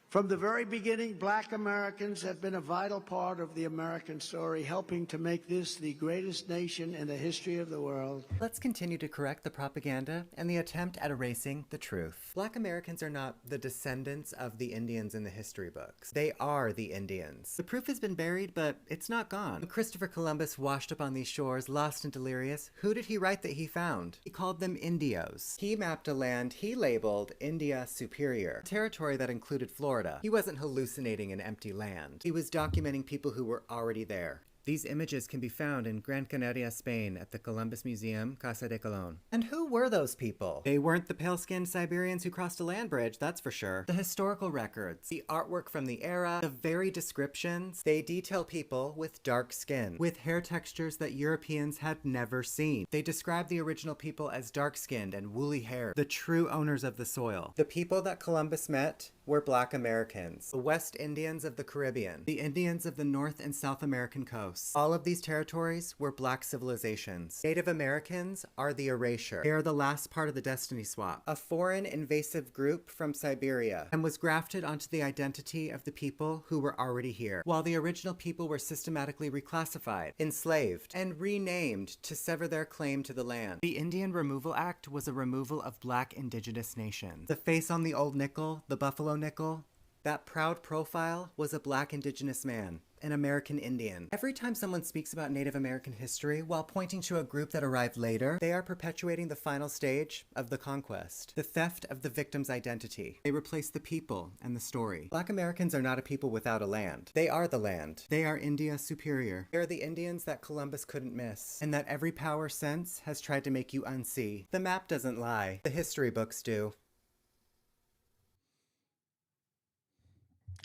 From the very beginning, black Americans have been a vital part of the American story, helping to make this the greatest nation in the history of the world. Let's continue to correct the propaganda and the attempt at erasing the truth. Black Americans are not the descendants of the Indians in the history books. They are the Indians. The proof has been buried, but it's not gone. When Christopher Columbus washed up on these shores, lost and delirious, who did he write that he found? He called them Indios. He mapped a land he labeled India Superior, a territory that included Florida. He wasn't hallucinating an empty land. He was documenting people who were already there. These images can be found in Gran Canaria, Spain, at the Columbus Museum, Casa de Colón. And who were those people? They weren't the pale-skinned Siberians who crossed a land bridge, that's for sure. The historical records, the artwork from the era, the very descriptions, they detail people with dark skin, with hair textures that Europeans had never seen. They describe the original people as dark-skinned and woolly haired, the true owners of the soil. The people that Columbus met were Black Americans, the West Indians of the Caribbean, the Indians of the North and South American coast. All of these territories were black civilizations. Native Americans are the erasure. They are the last part of the destiny swap, a foreign invasive group from Siberia, and was grafted onto the identity of the people who were already here, while the original people were systematically reclassified, enslaved, and renamed to sever their claim to the land. The Indian Removal Act was a removal of black indigenous nations. The face on the old nickel, the buffalo nickel, that proud profile was a black indigenous man, an American Indian. Every time someone speaks about Native American history while pointing to a group that arrived later, they are perpetuating the final stage of the conquest, the theft of the victim's identity. They replace the people and the story. Black Americans are not a people without a land. They are the land. They are India Superior. They are the Indians that Columbus couldn't miss, and that every power since has tried to make you unsee. The map doesn't lie. The history books do.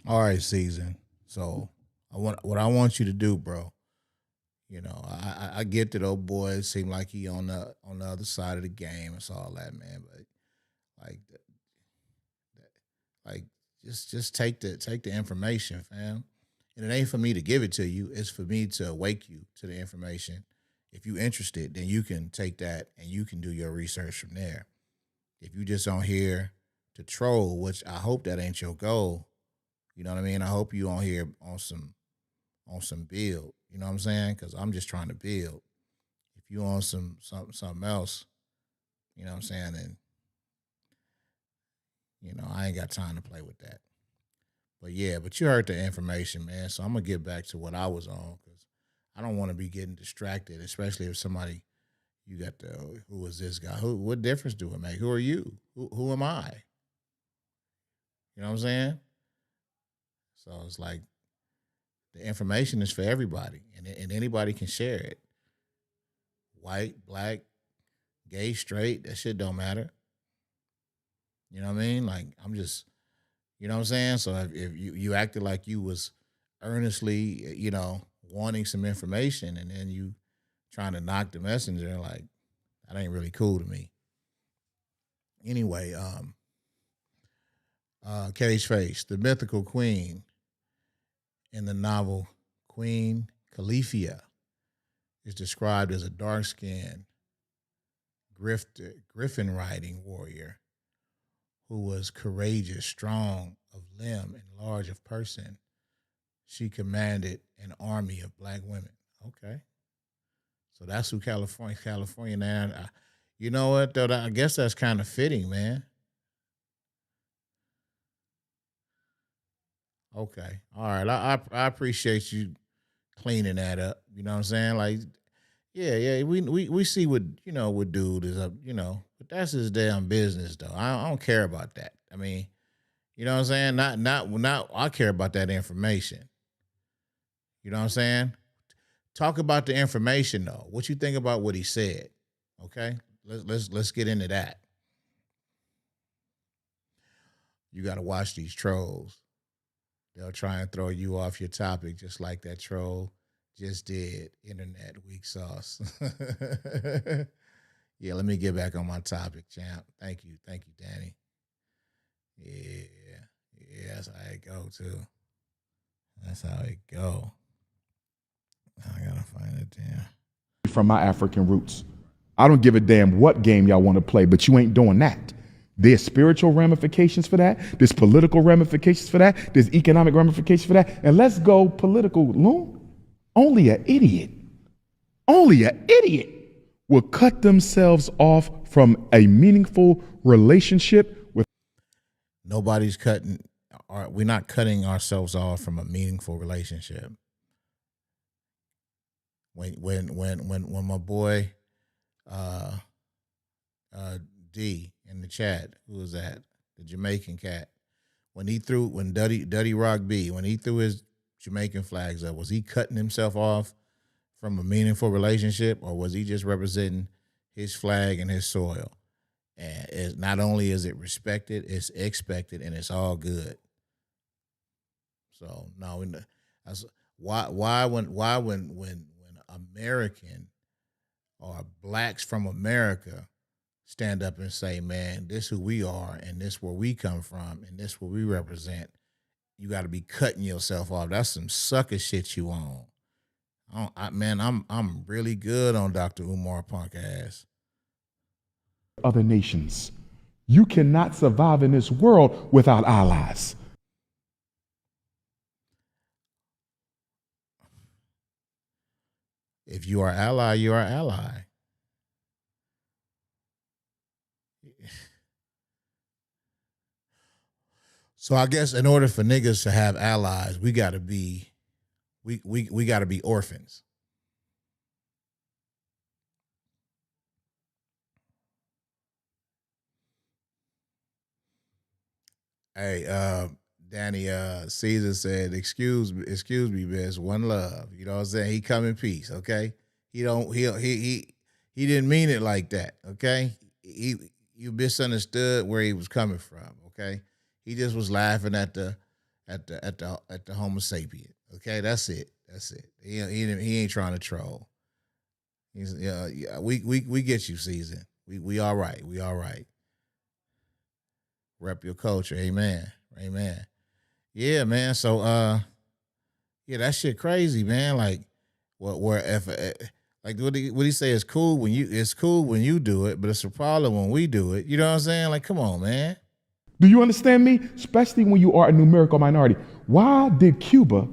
All right, Season. So what I want you to do, bro. I get that old boy seem like he on the other side of the game. It's all that, man. But just take the information, fam. And it ain't for me to give it to you. It's for me to wake you to the information. If you're interested, then you can take that and you can do your research from there. If you just on here to troll, which I hope that ain't your goal. You know what I mean? I hope you on here on some build. You know what I'm saying? Because I'm just trying to build. If you on something else, you know what I'm saying? Then I ain't got time to play with that. But yeah, but you heard the information, man. So I'm gonna get back to what I was on because I don't want to be getting distracted, especially if somebody you got the who is this guy? What difference do it make? Who are you? Who am I? You know what I'm saying? So it's like the information is for everybody, and anybody can share it. White, black, gay, straight, that shit don't matter. You know what I mean? Like I'm just, you know what I'm saying? So if you acted like you was earnestly, wanting some information, and then you trying to knock the messenger, like that ain't really cool to me. Anyway, Cage Face, the mythical queen in the novel Queen Califia is described as a dark-skinned, griffin-riding warrior who was courageous, strong of limb, and large of person. She commanded an army of black women. Okay. So that's who California now. You know what, though? I guess that's kind of fitting, man. Okay. All right. I appreciate you cleaning that up. You know what I'm saying? Like, yeah. We see what, what dude is up, but that's his damn business, though. I don't care about that. I mean, you know what I'm saying? Not I care about that information. You know what I'm saying? Talk about the information, though. What you think about what he said? Okay, let's get into that. You got to watch these trolls. They'll try and throw you off your topic just like that troll just did. Internet weak sauce. Yeah, let me get back on my topic, champ. Thank you, Danny. Yeah, that's how it go too. That's how it go. I gotta find it damn. From my African roots. I don't give a damn what game y'all want to play, but you ain't doing that. There's spiritual ramifications for that. There's political ramifications for that. There's economic ramifications for that. And let's go political. No, only an idiot will cut themselves off from a meaningful relationship with. Nobody's cutting. We're not cutting ourselves off from a meaningful relationship. When my boy D in the chat, who was that? The Jamaican cat. When Duddy Rock B, when he threw his Jamaican flags up, was he cutting himself off from a meaningful relationship, or was he just representing his flag and his soil? And not only is it respected, it's expected, and it's all good. So no, why when American or blacks from America stand up and say, man, this who we are, and this where we come from, and this what we represent, you got to be cutting yourself off. That's some sucker shit you on. I'm really good on Dr. Umar punk ass. Other nations. You cannot survive in this world without allies. If you are ally, you are ally. So I guess in order for niggas to have allies, we gotta be orphans. Hey, Danny, Caesar said, excuse me, bitch, one love. You know what I'm saying? He come in peace, okay? He didn't mean it like that, okay? You misunderstood where he was coming from, okay? He just was laughing at the Homo sapien, okay? That's it. He ain't trying to troll. We get you, Caesar. We all right. We all right. Rep your culture, amen. Yeah, man. So, yeah, that shit crazy, man. Like, what he say is cool when you do it, but it's a problem when we do it. You know what I'm saying? Like, come on, man. Do you understand me? Especially when you are a numerical minority. How did Cuba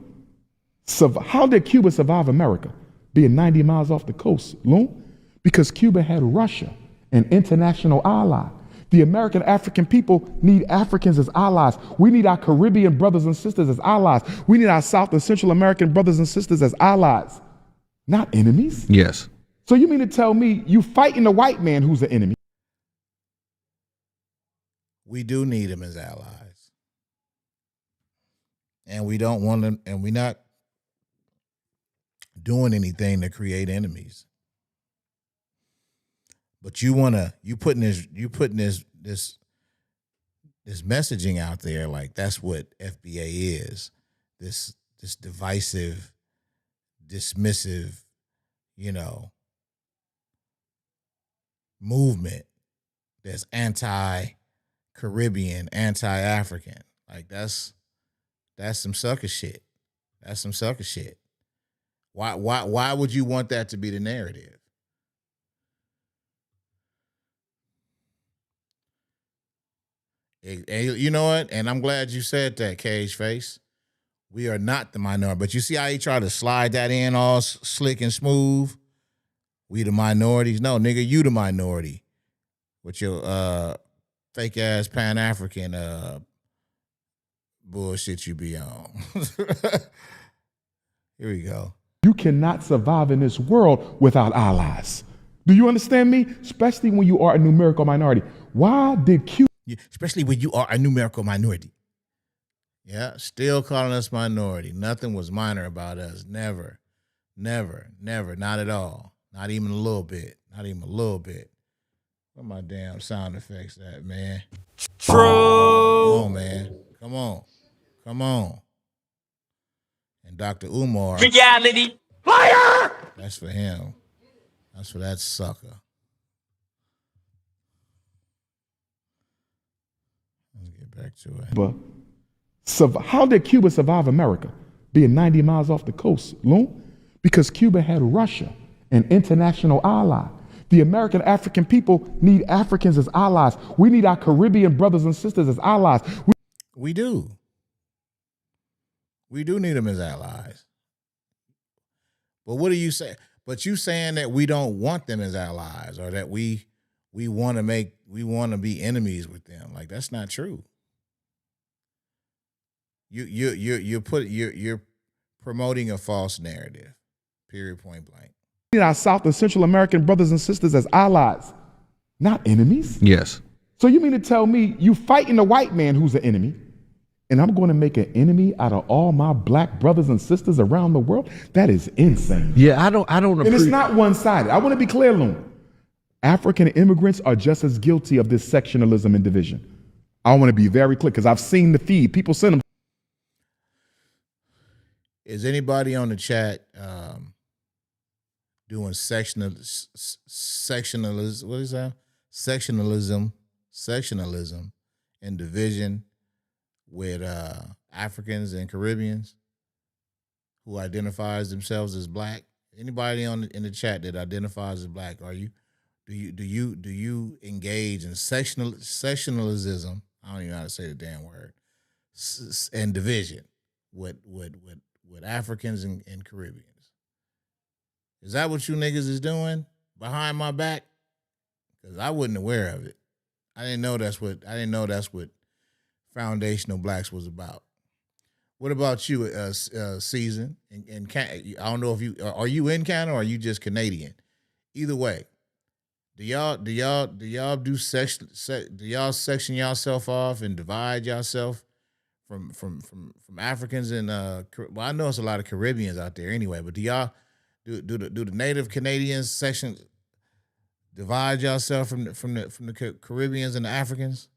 survive America, being 90 miles off the coast, Loon? Because Cuba had Russia, an international ally. The American African people need Africans as allies. We need our Caribbean brothers and sisters as allies. We need our South and Central American brothers and sisters as allies, not enemies. Yes. So you mean to tell me you fighting the white man who's the enemy? We do need them as allies. And we don't want them, and we're not doing anything to create enemies. But you putting this messaging out there like that's what FBA is. This divisive, dismissive, movement that's anti-Caribbean, anti-African. Like that's some sucker shit. That's some sucker shit. Why would you want that to be the narrative? You know what? And I'm glad you said that, Cage Face. We are not the minority. But you see how he tried to slide that in all slick and smooth? We the minorities? No, nigga, you the minority. With your fake ass Pan-African bullshit you be on. Here we go. You cannot survive in this world without allies. Do you understand me? Especially when you are a numerical minority. Why did Cuba? Especially when you are a numerical minority. Yeah, still calling us minority. Nothing was minor about us. Never, never, never. Not at all. Not even a little bit. Not even a little bit. Where my damn sound effects at, man? True. Come on, man. Come on. Come on. And Dr. Umar. Reality. Liar! That's for him. That's for that sucker. Let's get back to it. But how did Cuba survive America? Being 90 miles off the coast, Loon? Because Cuba had Russia, an international ally. The American African people need Africans as allies. We need our Caribbean brothers and sisters as allies. We do. We do need them as allies. But what do you say? But you saying that we don't want them as allies, or that we want to be enemies with them. Like, that's not true. You're promoting a false narrative. Period, point blank. We need our South and Central American brothers and sisters as allies, not enemies. Yes. So you mean to tell me you fighting the white man who's the enemy, and I'm going to make an enemy out of all my black brothers and sisters around the world? That is insane. Yeah, I don't And it's not one-sided. I want to be clear, Loon. African immigrants are just as guilty of this sectionalism and division. I want to be very clear because I've seen the feed. People send them. Is anybody on the chat doing sectionalism? What is that? Sectionalism and division with Africans and Caribbeans who identifies themselves as black? Anybody in the chat that identifies as black? Do you engage in sectionalism? I don't even know how to say the damn word. And division with Africans and Caribbeans. Is that what you niggas is doing behind my back? Because I wasn't aware of it. I didn't know that's what Foundational Blacks was about. What about you, Season? And I don't know if are you in Canada or are you just Canadian? Either way, do y'all section yourself off and divide yourself from Africans and well, I know it's a lot of Caribbeans out there anyway, but do y'all do the native Canadians divide yourself from the Caribbeans and the Africans?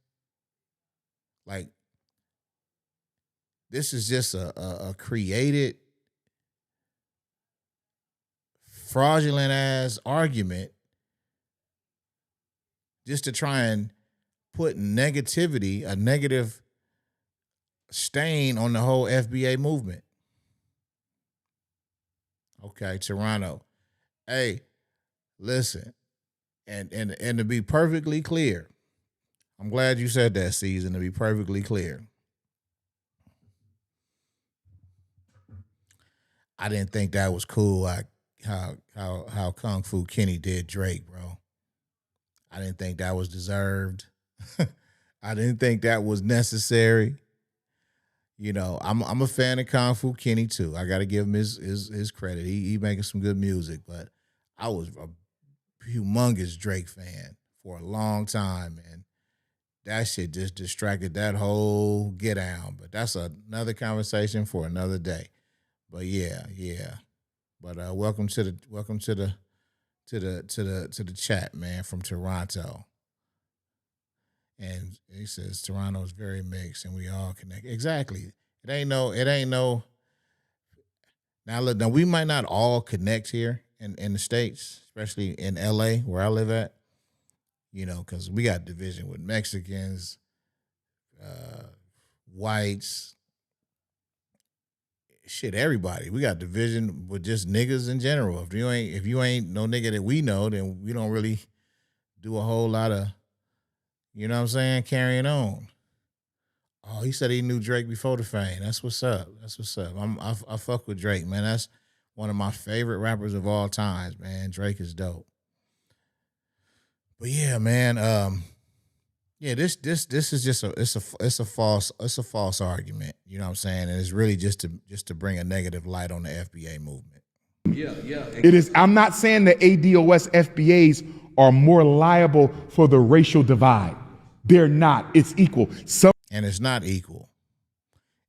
Like, this is just a created, fraudulent ass argument just to try and put a negative stain on the whole FBA movement. Okay, Toronto. Hey, listen, and to be perfectly clear, I'm glad you said that, Season, to be perfectly clear. I didn't think that was cool, like how Kung Fu Kenny did Drake, bro. I didn't think that was deserved. I didn't think that was necessary. You know, I'm a fan of Kung Fu Kenny too. I got to give him his credit. He making some good music, but I was a humongous Drake fan for a long time, and that shit just distracted that whole get down. But that's another conversation for another day. But yeah. But welcome to the chat, man, from Toronto. And he says Toronto's very mixed and we all connect. Exactly. It ain't no. Now look, we might not all connect here in the States, especially in LA where I live at. You know, because we got division with Mexicans, whites, shit, everybody. We got division with just niggas in general. If you ain't no nigga that we know, then we don't really do a whole lot of, you know what I'm saying, carrying on. Oh, he said he knew Drake before the fame. That's what's up. I fuck with Drake, man. That's one of my favorite rappers of all times, man. Drake is dope. But yeah, man. This is just a false argument. You know what I'm saying? And it's really just to bring a negative light on the FBA movement. Yeah. It is. I'm not saying the ADOS FBAs are more liable for the racial divide. They're not. It's equal. And it's not equal.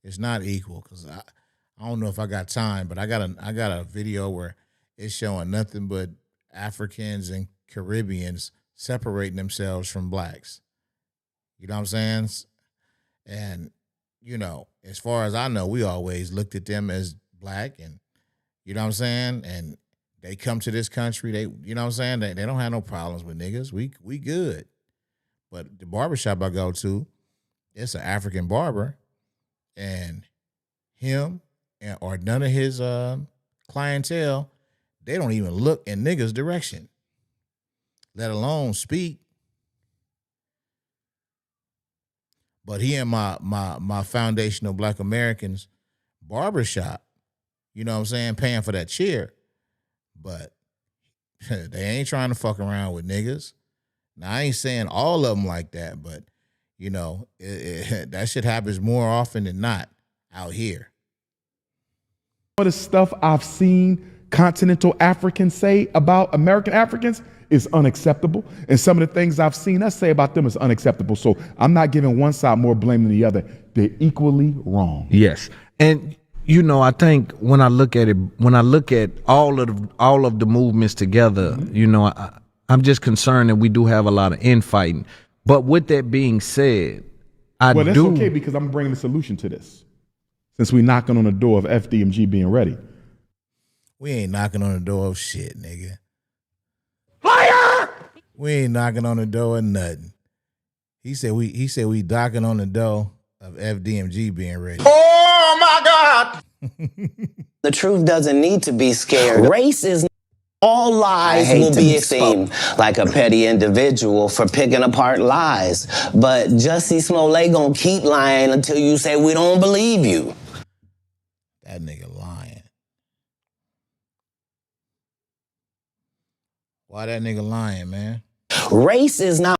It's not equal because I don't know if I got time, but I got a video where it's showing nothing but Africans and Caribbeans separating themselves from blacks. You know what I'm saying? And, you know, as far as I know, we always looked at them as black and, you know what I'm saying? And they come to this country, you know what I'm saying? They don't have no problems with niggas. We good. But the barbershop I go to, it's an African barber, and him or none of his clientele, they don't even look in niggas' direction, let alone speak. But he in my foundational Black Americans barbershop, you know what I'm saying, paying for that chair. But they ain't trying to fuck around with niggas. Now, I ain't saying all of them like that, but, you know, that shit happens more often than not out here. Some of the stuff I've seen continental Africans say about American Africans is unacceptable. And some of the things I've seen us say about them is unacceptable. So I'm not giving one side more blame than the other. They're equally wrong. Yes. And, you know, I think when I look at all of the movements together, you know, I'm just concerned that we do have a lot of infighting. But with that being said, Well, that's okay because I'm bringing the solution to this. Since we're knocking on the door of FDMG being ready. We ain't knocking on the door of shit, nigga. Fire! We ain't knocking on the door of nothing. He said we knocking on the door of FDMG being ready. Oh my God! The truth doesn't need to be scared. Race is all lies will be exposed. Like a petty individual for picking apart lies. But Jussie Smollett gonna keep lying until you say we don't believe you. That nigga lying. Why that nigga lying, man? Race is not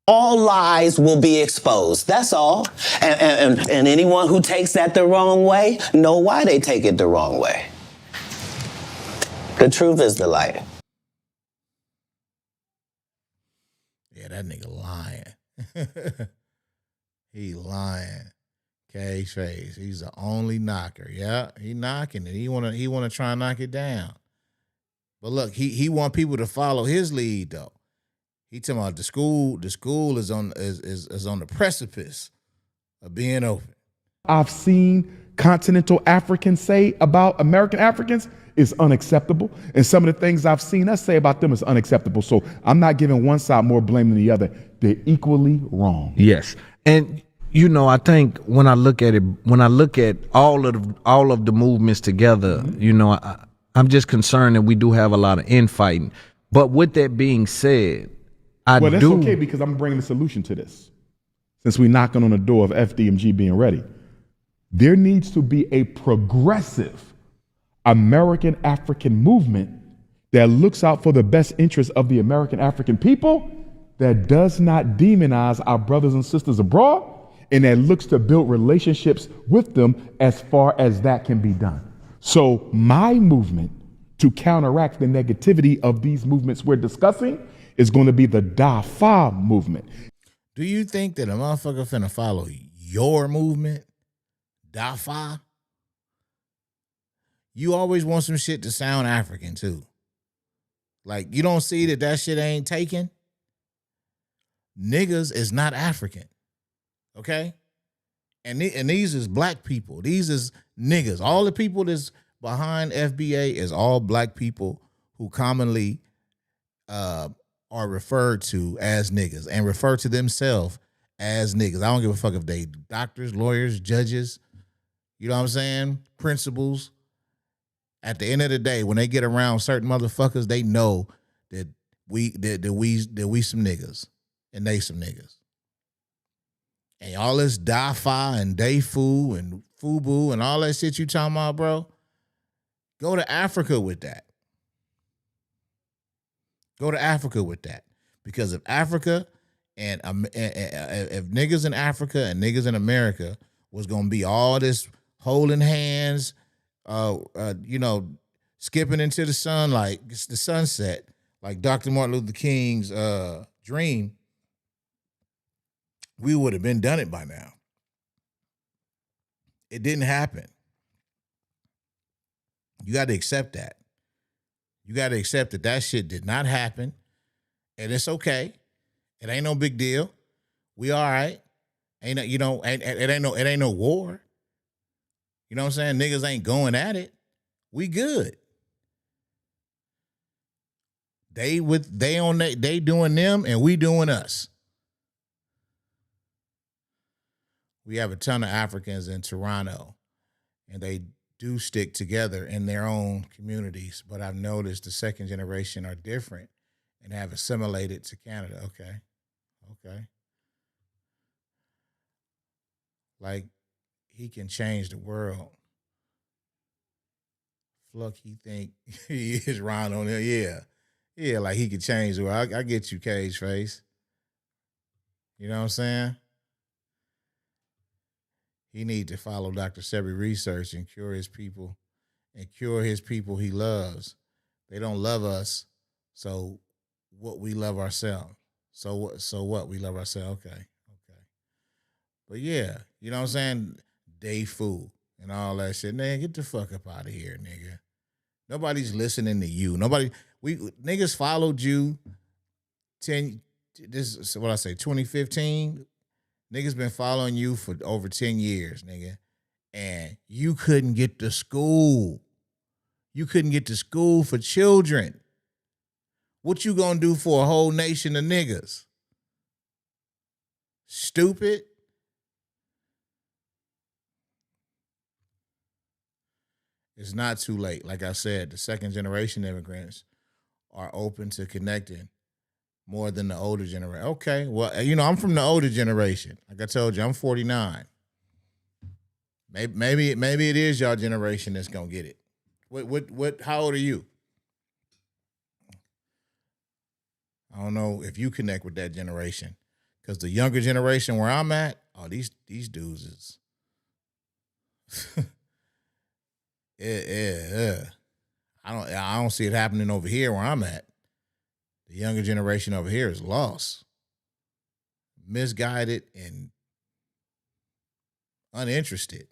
all lies will be exposed. That's all. And anyone who takes that the wrong way, know why they take it the wrong way. The truth is the light. Yeah, that nigga lying. He lying. K-Face. He's the only knocker. Yeah, he knocking it. He wanna try and knock it down. But look, he want people to follow his lead though. He talking about the school is on the precipice of being open. I've seen continental Africans say about American Africans is unacceptable. And some of the things I've seen us say about them is unacceptable. So I'm not giving one side more blame than the other. They're equally wrong. Yes. And you know, I think when I look at all of the movements together, you know, I'm just concerned that we do have a lot of infighting. But with that being said, Well, that's okay because I'm bringing the solution to this. Since we're knocking on the door of FDMG being ready. There needs to be a progressive American African movement that looks out for the best interests of the American African people that does not demonize our brothers and sisters abroad and that looks to build relationships with them as far as that can be done. So my movement to counteract the negativity of these movements we're discussing is going to be the Dafa movement. Do you think that a motherfucker finna follow your movement, Dafa? You always want some shit to sound African too. Like, you don't see that shit ain't taken? Niggas is not African, okay? And these is black people. These is niggas. All the people that's behind FBA is all black people who commonly are referred to as niggas and refer to themselves as niggas. I don't give a fuck if they doctors, lawyers, judges, you know what I'm saying? Principals. At the end of the day, when they get around certain motherfuckers, they know that we some niggas and they some niggas. And all this Dafa and Dayfu and Fubu and all that shit you talking about, bro, go to Africa with that. Go to Africa with that. Because if Africa and if niggas in Africa and niggas in America was going to be all this holding hands, skipping into the sun like the sunset, like Dr. Martin Luther King's dream, we would have been done it by now. It didn't happen. You got to accept that. You got to accept that shit did not happen, and it's okay. It ain't no big deal. We all right. It ain't no war. You know what I'm saying? Niggas ain't going at it. We good. They doing them and we doing us. We have a ton of Africans in Toronto, and they do stick together in their own communities. But I've noticed the second generation are different and have assimilated to Canada. Okay. Like, he can change the world. Fluck, he think he is Ron on there. Yeah, like he could change the world. I get you, Cage Face. You know what I'm saying? He need to follow Dr. Sebi research and cure his people he loves. They don't love us, so what we love ourselves. So what? We love ourselves. Okay. But yeah, you know what I'm saying? Day fool and all that shit. Man, get the fuck up out of here, nigga. Nobody's listening to you. Niggas followed you 2015. Niggas been following you for over 10 years, nigga. And you couldn't get to school. You couldn't get to school for children. What you gonna do for a whole nation of niggas? Stupid. It's not too late. Like I said, the second generation immigrants are open to connecting more than the older generation. Okay, well, I'm from the older generation. Like I told you, I'm 49. Maybe it is y'all generation that's gonna get it. What? How old are you? I don't know if you connect with that generation, because the younger generation where I'm at, these dudes is. Yeah. I don't see it happening over here where I'm at. The younger generation over here is lost, misguided, and uninterested.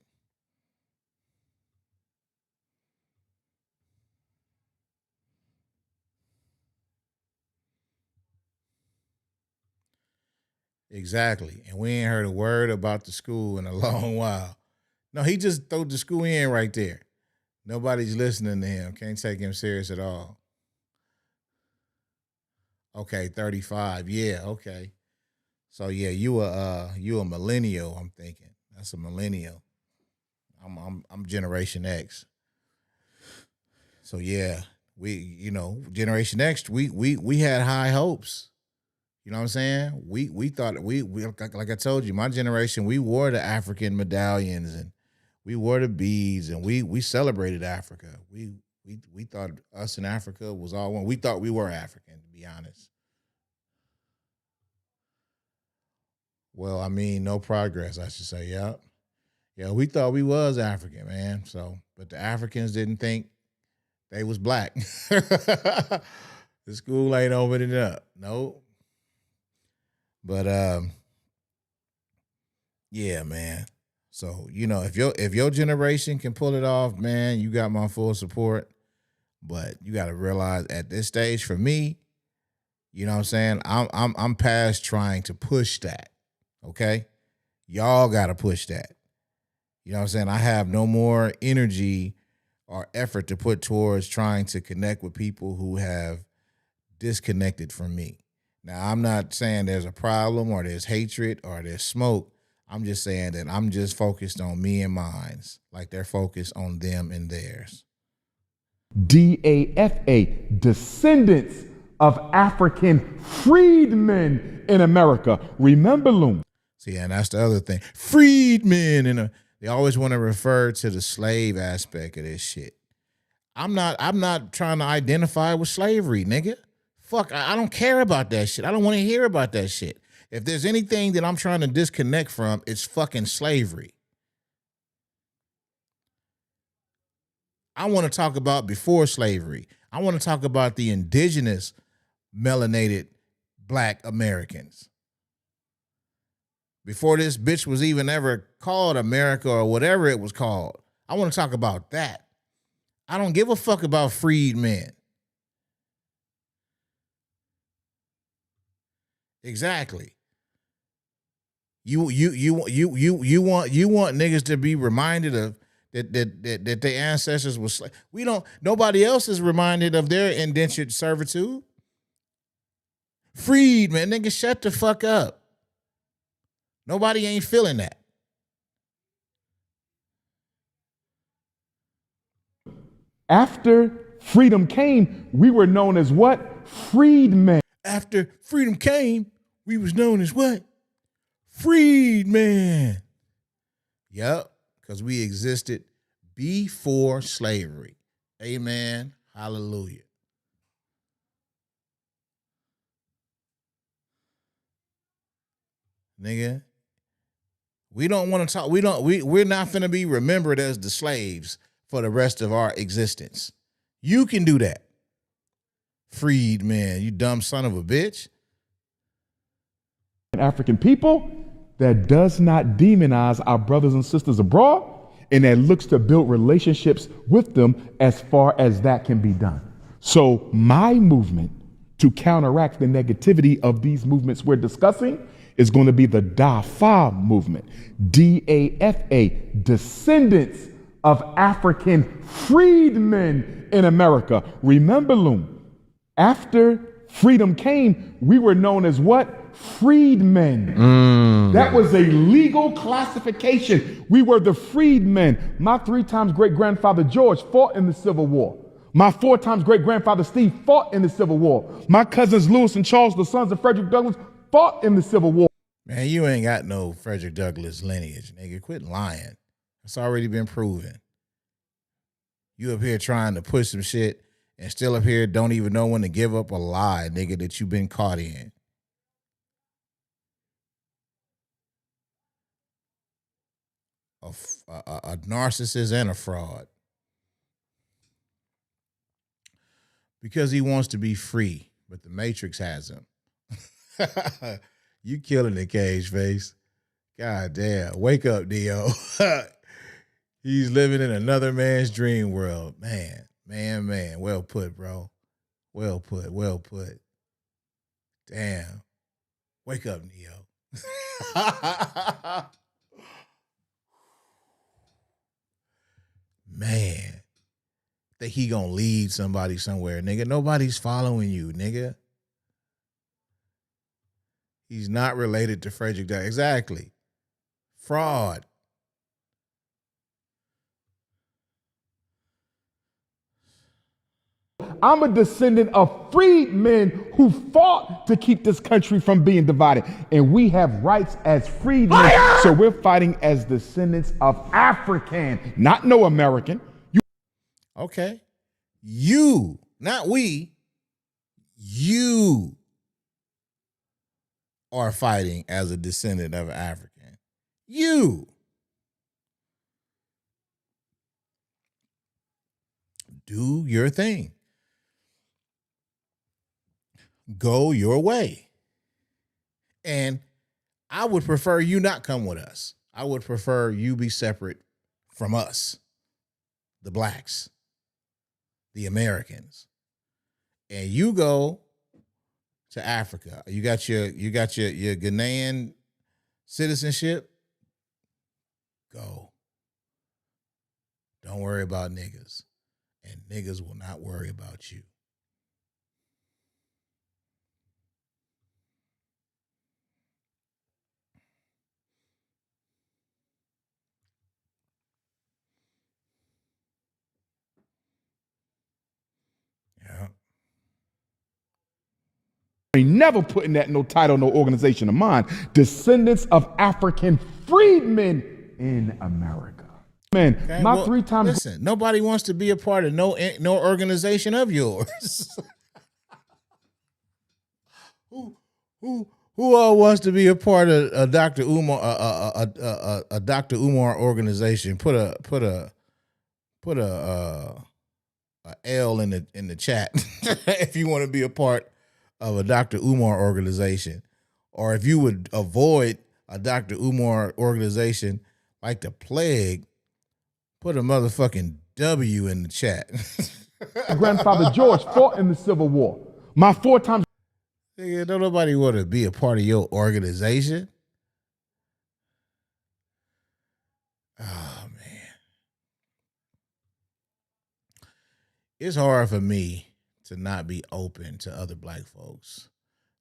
Exactly. And we ain't heard a word about the school in a long while. No, he just threw the school in right there. Nobody's listening to him. Can't take him serious at all. Okay, 35. Yeah, okay. So yeah, you a millennial, I'm thinking. That's a millennial. I'm Generation X. So yeah, Generation X, we had high hopes. You know what I'm saying? We thought we like I told you, my generation, we wore the African medallions and we wore the beads and we celebrated Africa. We thought us in Africa was all one. We thought we were African, to be honest. Well, I mean, no progress, I should say. Yeah. Yeah, we thought we was African, man. So, but the Africans didn't think they was black. The school ain't opening up. Nope. But yeah, man. So, if your generation can pull it off, man, you got my full support. But you got to realize at this stage, for me, you know what I'm saying? I'm past trying to push that. Okay? Y'all got to push that. You know what I'm saying? I have no more energy or effort to put towards trying to connect with people who have disconnected from me. Now, I'm not saying there's a problem or there's hatred or there's smoke. I'm just saying that I'm just focused on me and mine, like they're focused on them and theirs. DAFA, descendants of African freedmen in America. Remember, Loom. See, and that's the other thing. Freedmen, they always want to refer to the slave aspect of this shit. I'm not trying to identify with slavery, nigga. Fuck, I don't care about that shit. I don't want to hear about that shit. If there's anything that I'm trying to disconnect from, it's fucking slavery. I want to talk about before slavery. I want to talk about the indigenous melanated black Americans. Before this bitch was even ever called America or whatever it was called. I want to talk about that. I don't give a fuck about freedmen. Exactly. You want niggas to be reminded of that their ancestors were slaves. Nobody else is reminded of their indentured servitude. Freedmen, nigga, shut the fuck up. Nobody ain't feeling that. After freedom came, we were known as what? Freedmen. After freedom came, we was known as what? Freedmen. Yep, because we existed before slavery. Amen. Hallelujah. Nigga, we don't want to talk. We're not finna be remembered as the slaves for the rest of our existence. You can do that. Freedman, you dumb son of a bitch. African people that does not demonize our brothers and sisters abroad and that looks to build relationships with them as far as that can be done. So my movement to counteract the negativity of these movements we're discussing is going to be the DAFA movement. DAFA, descendants of African freedmen in America. Remember, Loom, after freedom came, we were known as what? Freedmen. That was a legal classification. We were the freedmen. My 3 times great-grandfather George fought in the Civil War. My 4 times great-grandfather Steve fought in the Civil War. My cousins Lewis and Charles, the sons of Frederick Douglass, fought in the Civil War. Man, you ain't got no Frederick Douglass lineage, nigga. Quit lying. It's already been proven. You up here trying to push some shit and still up here don't even know when to give up a lie, nigga, that you've been caught in. A narcissist and a fraud. Because he wants to be free, but the Matrix has him. You killing the Cage Face. God damn. Wake up, Dio. He's living in another man's dream world. Man. Well put, bro. Well put. Damn. Wake up, Neo. Man. Think he gonna lead somebody somewhere, nigga. Nobody's following you, nigga. He's not related to Frederick Douglass. Exactly. Fraud. I'm a descendant of freedmen who fought to keep this country from being divided. And we have rights as freedmen. Fire! So we're fighting as descendants of African, not no American. Okay. You, not we. You. are fighting as a descendant of an African. You. Do your thing. Go your way. And I would prefer you not come with us. I would prefer you be separate from us, the blacks, the Americans. And you go to Africa. You got your Ghanaian citizenship. Go. Don't worry about niggas. And niggas will not worry about you. Yeah. Ain't never putting that no title, no organization of mine. Descendants of African freedmen in America. Man, Okay, my 3 times. Listen, nobody wants to be a part of no organization of yours. Who all wants to be a part of a Dr. Umar a Dr. Umar organization? Put a L in the chat if you want to be a part of a Dr. Umar organization, or if you would avoid a Dr. Umar organization like the plague. Put a motherfucking W in the chat. My grandfather George fought in the Civil War. My 4 times. Nigga, don't nobody want to be a part of your organization. Oh, man. It's hard for me to not be open to other black folks.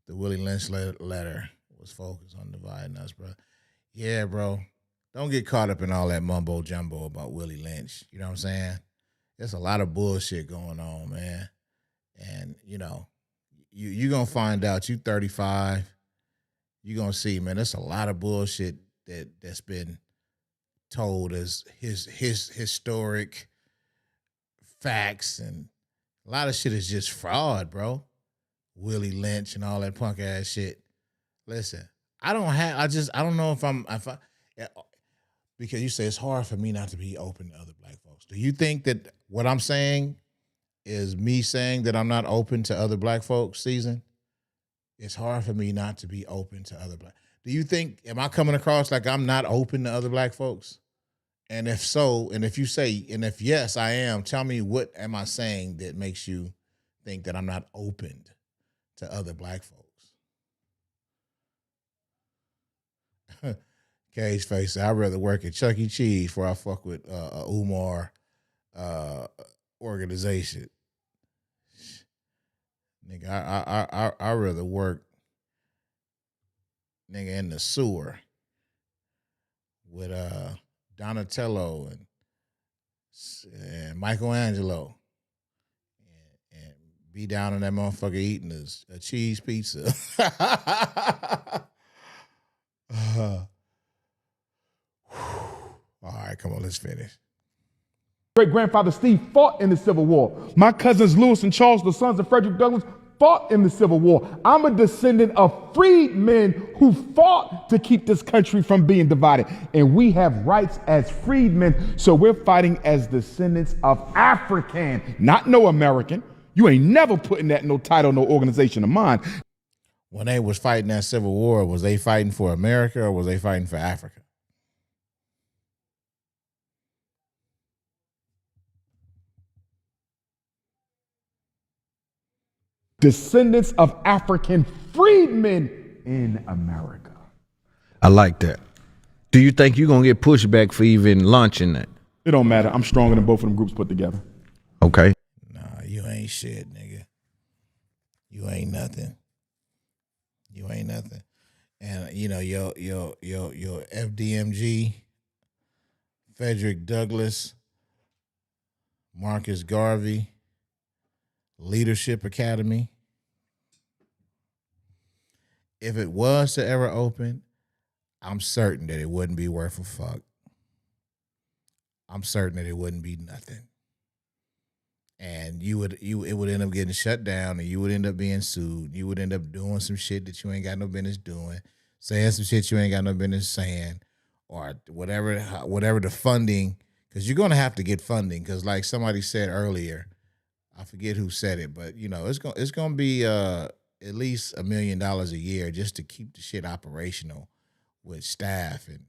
The Willie Lynch letter was focused on dividing us, bro. Yeah, bro. Don't get caught up in all that mumbo jumbo about Willie Lynch. You know what I'm saying? There's a lot of bullshit going on, man. And, you know, you're going to find out. You 35. You're going to see, man, there's a lot of bullshit that's been told as his historic facts. And a lot of shit is just fraud, bro. Willie Lynch and all that punk ass shit. Listen, I don't know if because you say it's hard for me not to be open to other black folks. Do you think that what I'm saying is me saying that I'm not open to other black folks, Season? It's hard for me not to be open to other black. Do you think, am I coming across like I'm not open to other black folks? And if so, and if you say, and if yes, I am, tell me what am I saying that makes you think that I'm not open to other black folks? Cage face, I'd rather work at Chuck E. Cheese before I fuck with a Umar organization. Nigga, I rather work, nigga, in the sewer with Donatello and Michelangelo and be down in that motherfucker eating a cheese pizza. All right, come on, let's finish. Great-grandfather Steve fought in the Civil War. My cousins Lewis and Charles, the sons of Frederick Douglass, fought in the Civil War. I'm a descendant of freedmen who fought to keep this country from being divided. And we have rights as freedmen, so we're fighting as descendants of African, not no American. You ain't never putting that no title, no organization of mine. When they was fighting that Civil War, was they fighting for America or was they fighting for Africa? Descendants of African freedmen in America. I like that. Do you think you're going to get pushback for even launching that? It don't matter. I'm stronger than both of them groups put together. Okay. Nah, you ain't shit, nigga. You ain't nothing. You ain't nothing. And you know, your FDMG, Frederick Douglass, Marcus Garvey, Leadership Academy. If it was to ever open, I'm certain that it wouldn't be worth a fuck. I'm certain that it wouldn't be nothing. and it would end up getting shut down, and you would end up being sued. You would end up doing some shit that you ain't got no business doing, saying some shit you ain't got no business saying, or whatever the funding, because you're gonna have to get funding. Because like somebody said earlier, I forget who said it, but it's gonna be at least $1 million a year just to keep the shit operational with staff and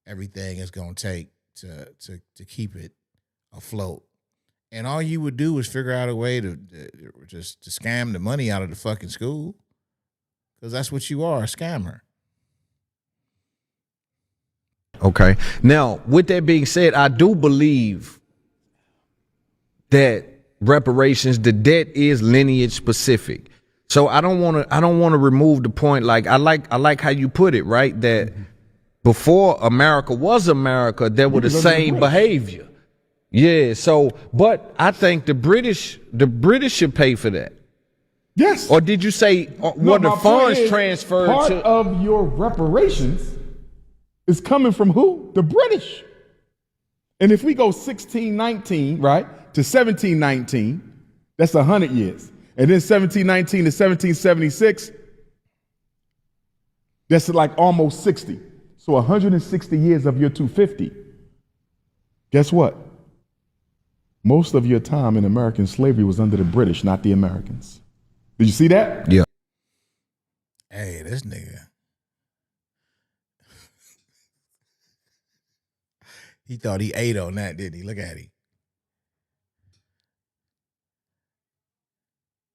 everything it's gonna take to keep it afloat. And all you would do is figure out a way to scam the money out of the fucking school, because that's what you are, a scammer. Okay. Now, with that being said, I do believe that reparations, the debt is lineage specific. So I don't want to remove the point. Like I like how you put it, right? That before America was America, there were the same behavior. Yeah. So, but I think the British should pay for that. Yes. Or did you say were the funds transferred part to? of your reparations is coming from who? The British. And if we go 1619, right, to 1719, that's 100 years. And then 1719 to 1776, that's like almost 60. So 160 years of your 250. Guess what? Most of your time in American slavery was under the British, not the Americans. Did you see that? Yeah. Hey, this nigga. He thought he ate on that, didn't he? Look at him.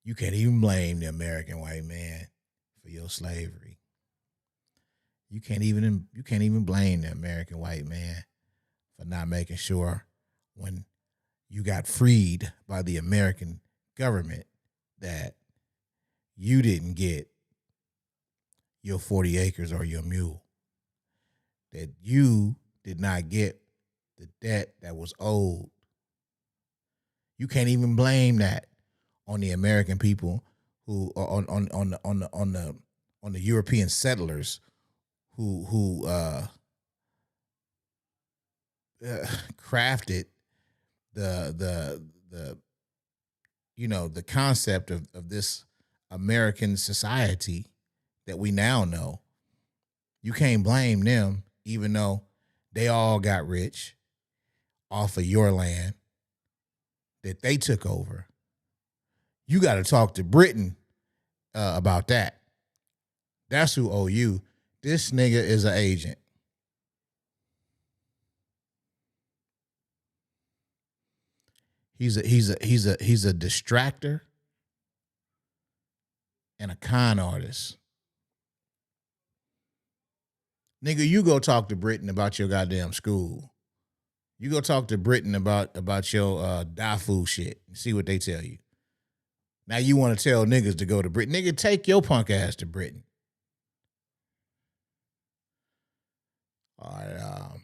You can't even blame the American white man for your slavery. You can't even blame the American white man for not making sure when you got freed by the American government that you didn't get your 40 acres or your mule. That you did not get the debt that was owed. You can't even blame that on the American people who on the European settlers who crafted the the concept of this American society that we now know. You can't blame them, even though they all got rich off of your land that they took over. You got to talk to Britain about that. That's who owe you. This nigga is an agent. He's a distractor and a con artist. Nigga, you go talk to Britain about your goddamn school. You go talk to Britain about your DAFU shit and see what they tell you. Now you want to tell niggas to go to Britain. Nigga, take your punk ass to Britain. All right,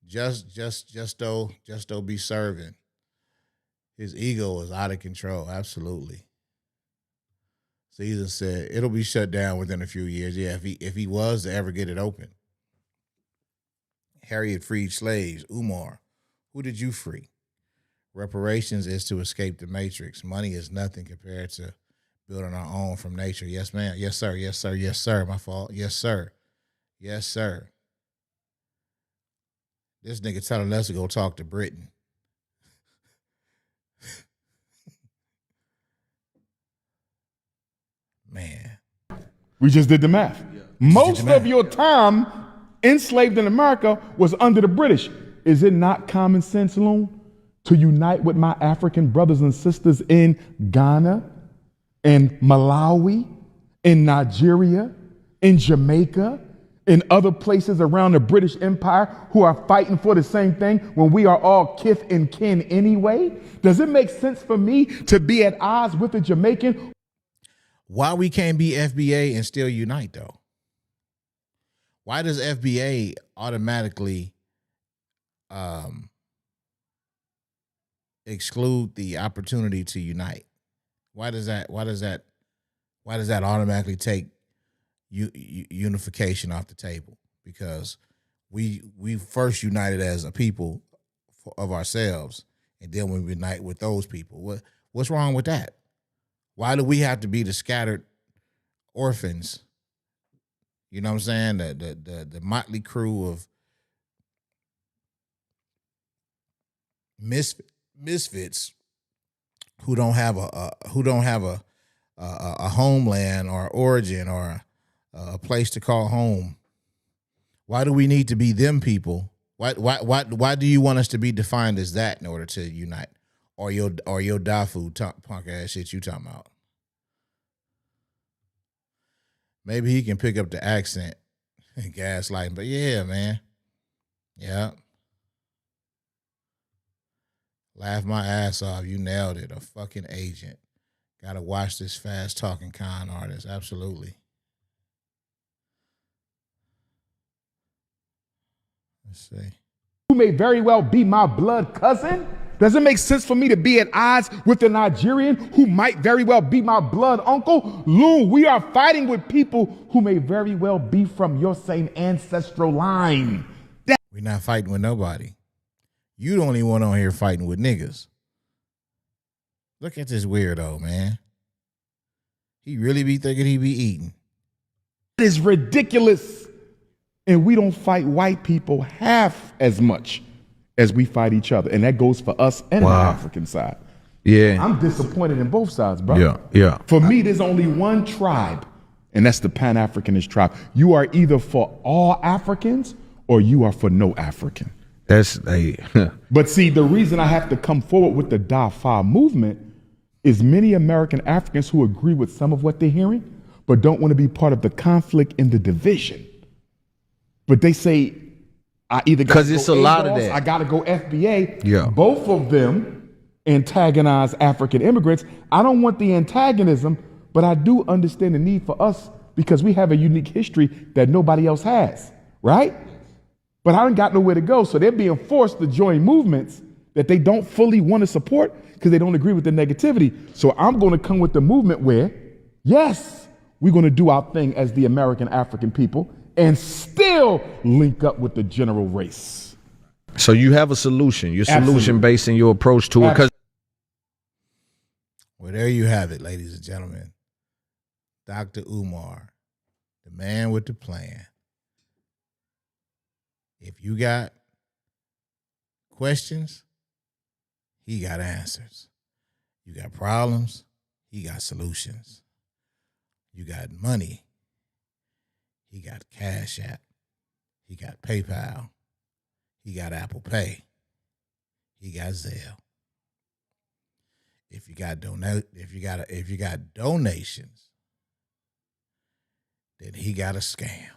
Justo be serving. His ego is out of control, absolutely. Caesar said it'll be shut down within a few years. Yeah, if he was to ever get it open. Harriet freed slaves. Umar, who did you free? Reparations is to escape the matrix. Money is nothing compared to building our own from nature. Yes, ma'am. Yes, sir. Yes, sir. Yes, sir. My fault. Yes, sir. Yes, sir. This nigga telling us to go talk to Britain. Man. We just did the math. Yeah. Most of your time enslaved in America was under the British. Is it not common sense, Loon, to unite with my African brothers and sisters in Ghana, in Malawi, in Nigeria, in Jamaica, in other places around the British Empire who are fighting for the same thing when we are all kith and kin anyway? Does it make sense for me to be at odds with a Jamaican? Why we can't be FBA and still unite, though? Why does FBA automatically exclude the opportunity to unite? Why does that automatically take unification off the table? Because we first united as a people of ourselves, and then we unite with those people. What's wrong with that? Why do we have to be the scattered orphans? You know what I'm saying? The motley crew of misfits who don't have a homeland or origin or a place to call home. Why do we need to be them people? Why do you want us to be defined as that in order to unite? Or your Dafu punk ass shit you talking about? Maybe he can pick up the accent and gaslighting, but yeah, man. Yeah. Laugh my ass off. You nailed it. A fucking agent. Gotta watch this fast talking con artist. Absolutely. Let's see. Who may very well be my blood cousin? Does it make sense for me to be at odds with a Nigerian who might very well be my blood uncle? Lou, we are fighting with people who may very well be from your same ancestral line. We're not fighting with nobody. You the only one on here fighting with niggas. Look at this weirdo, man. He really be thinking he be eating. It is ridiculous. And we don't fight white people half as much as we fight each other. And that goes for us and the African side. Yeah. I'm disappointed in both sides, bro. Yeah. For me, there's only one tribe, and that's the Pan-Africanist tribe. You are either for all Africans or you are for no African. That's a. But see, the reason I have to come forward with the Dafa movement is many American Africans who agree with some of what they're hearing, but don't want to be part of the conflict and the division. But they say, I either got to it's go a lot ADOS, of that. I got to go FBA. Yeah. Both of them antagonize African immigrants. I don't want the antagonism, but I do understand the need for us because we have a unique history that nobody else has, right? But I ain't got nowhere to go, so they're being forced to join movements that they don't fully want to support because they don't agree with the negativity. So I'm going to come with the movement where, yes, we're going to do our thing as the American African people and still link up with the general race. So you have a solution. You're Absolutely. solution based in your approach to it. Because Well, there you have it, ladies and gentlemen. Dr. Umar, the man with the plan. If you got questions, he got answers. You got problems, he got solutions. You got money, he got Cash App. He got PayPal. He got Apple Pay. He got Zelle. If you got donations, then he got a scam.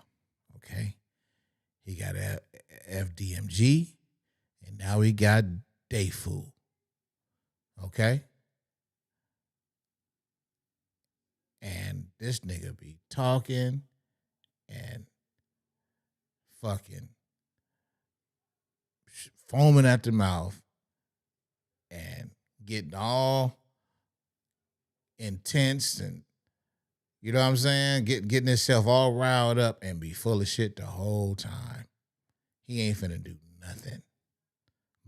Okay? He got FDMG, and now he got Dayfu. Okay? And this nigga be talking and fucking foaming at the mouth and getting all intense and, you know what I'm saying, getting himself all riled up and be full of shit the whole time. He ain't finna do nothing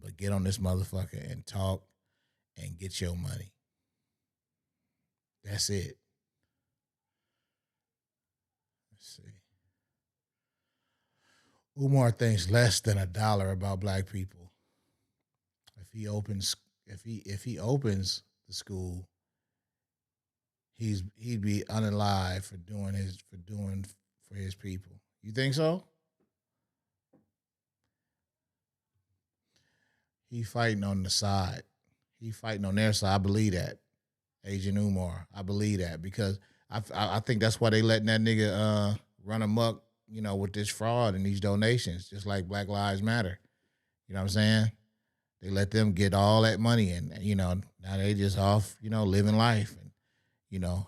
but get on this motherfucker and talk and get your money. That's it. Let's see. Umar thinks less than $1 about black people. If he opens the school, he'd be unalive for doing for his people. You think so? He fighting on the side. He fighting on their side. I believe that. Agent Umar. I believe that because I think that's why they letting that nigga run amok, you know, with this fraud and these donations, just like Black Lives Matter. You know what I'm saying? They let them get all that money and, you know, now they just off, you know, living life. And, you know,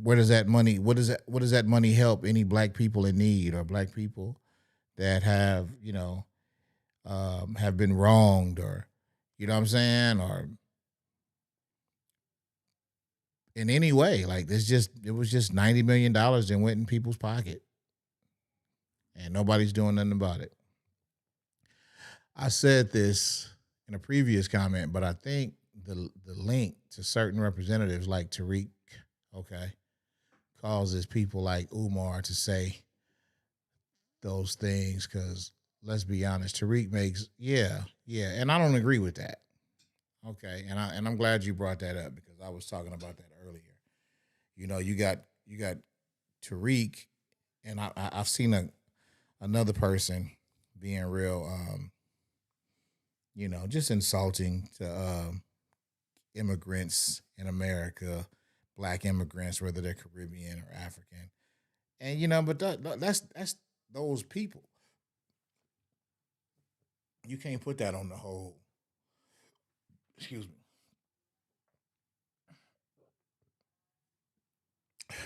what does that money help any black people in need or black people that have, you know, have been wronged or, you know what I'm saying? Or in any way, like it was just $90 million that went in people's pocket. And nobody's doing nothing about it. I said this in a previous comment, but I think the link to certain representatives like Tariq, okay, causes people like Umar to say those things because let's be honest, Tariq makes and I don't agree with that. Okay, and I'm glad you brought that up because I was talking about that earlier. You know, you got Tariq, and I've seen another person being real, just insulting to immigrants in America, black immigrants, whether they're Caribbean or African, and but that's those people. You can't put that on the whole. Excuse me.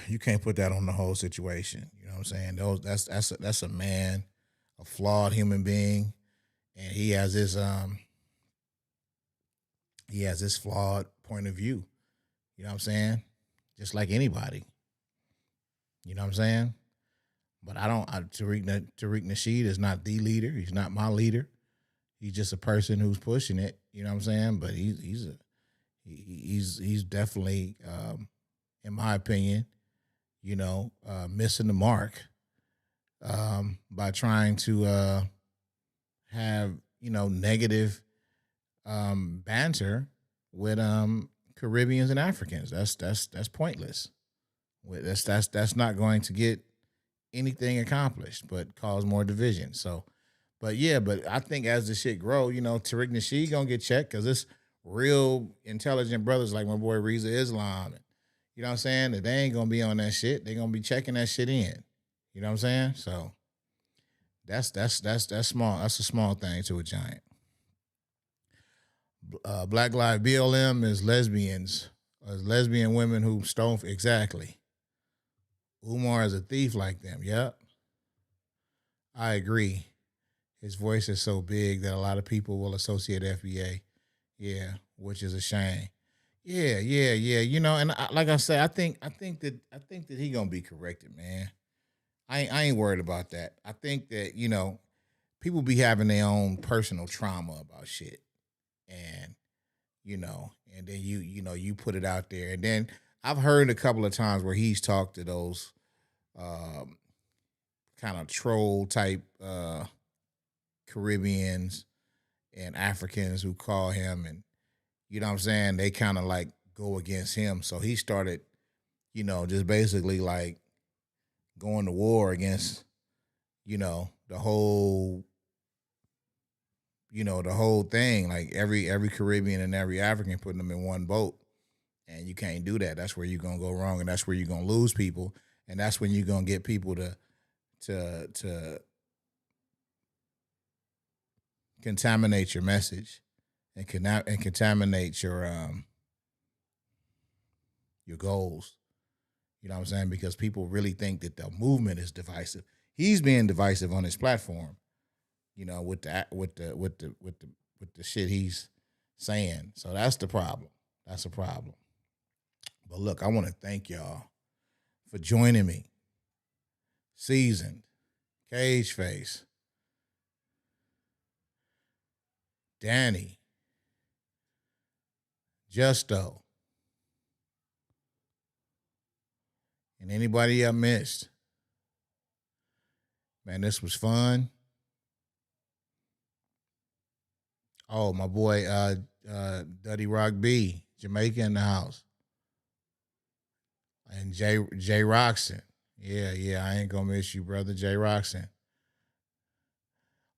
You can't put that on the whole situation. You know what I'm saying? That's a man, a flawed human being, and he has this flawed point of view. You know what I'm saying? Just like anybody. You know what I'm saying? But Tariq Nasheed is not the leader. He's not my leader. He's just a person who's pushing it. You know what I'm saying? But he's definitely, in my opinion, missing the mark by trying to have negative banter with Caribbeans and Africans. That's pointless. That's not going to get anything accomplished, but cause more division. So, but I think as the shit grow, Tariq Nasheed gonna get checked because it's real intelligent brothers like my boy Reza Islam. And, you know what I'm saying? That they ain't gonna be on that shit. They gonna be checking that shit in. You know what I'm saying? So that's small. That's a small thing to a giant. Black Lives BLM is lesbians, lesbian women who stone exactly. Umar is a thief like them. Yep. I agree. His voice is so big that a lot of people will associate FBA. Yeah, which is a shame. Yeah. And like I said, I think that he gonna be corrected, man. I ain't worried about that. I think that people be having their own personal trauma about shit, and and then you put it out there, and then I've heard a couple of times where he's talked to those kind of troll type Caribbeans and Africans who call him, and you know what I'm saying, they kind of like go against him. So he started, just basically like going to war against, the whole thing, like every Caribbean and every African, putting them in one boat. And you can't do that. That's where you're gonna go wrong, and that's where you're gonna lose people, and that's when you're gonna get people to contaminate your message and contaminate your goals. You know what I'm saying? Because people really think that the movement is divisive. He's being divisive on his platform, with the shit he's saying. So that's the problem. That's a problem. But look, I want to thank y'all for joining me. Seasoned, Cage Face, Danny, Justo, and anybody I missed. Man, this was fun. Oh, my boy, Duddy Rock B, Jamaica in the house. And Jay Roxon. Yeah, I ain't gonna miss you, brother, Jay Roxon.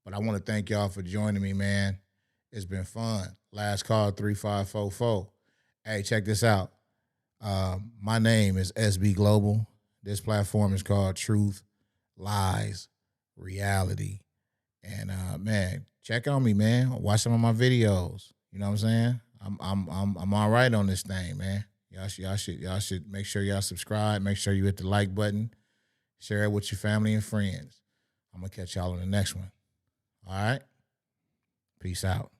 But I want to thank y'all for joining me, man. It's been fun. Last call 3544. Hey, check this out. My name is SB Global. This platform is called Truth, Lies, Reality. And man, check on me, man. Watch some of my videos. You know what I'm saying? I'm all right on this thing, man. Y'all should make sure y'all subscribe. Make sure you hit the like button. Share it with your family and friends. I'm gonna catch y'all on the next one. All right? Peace out.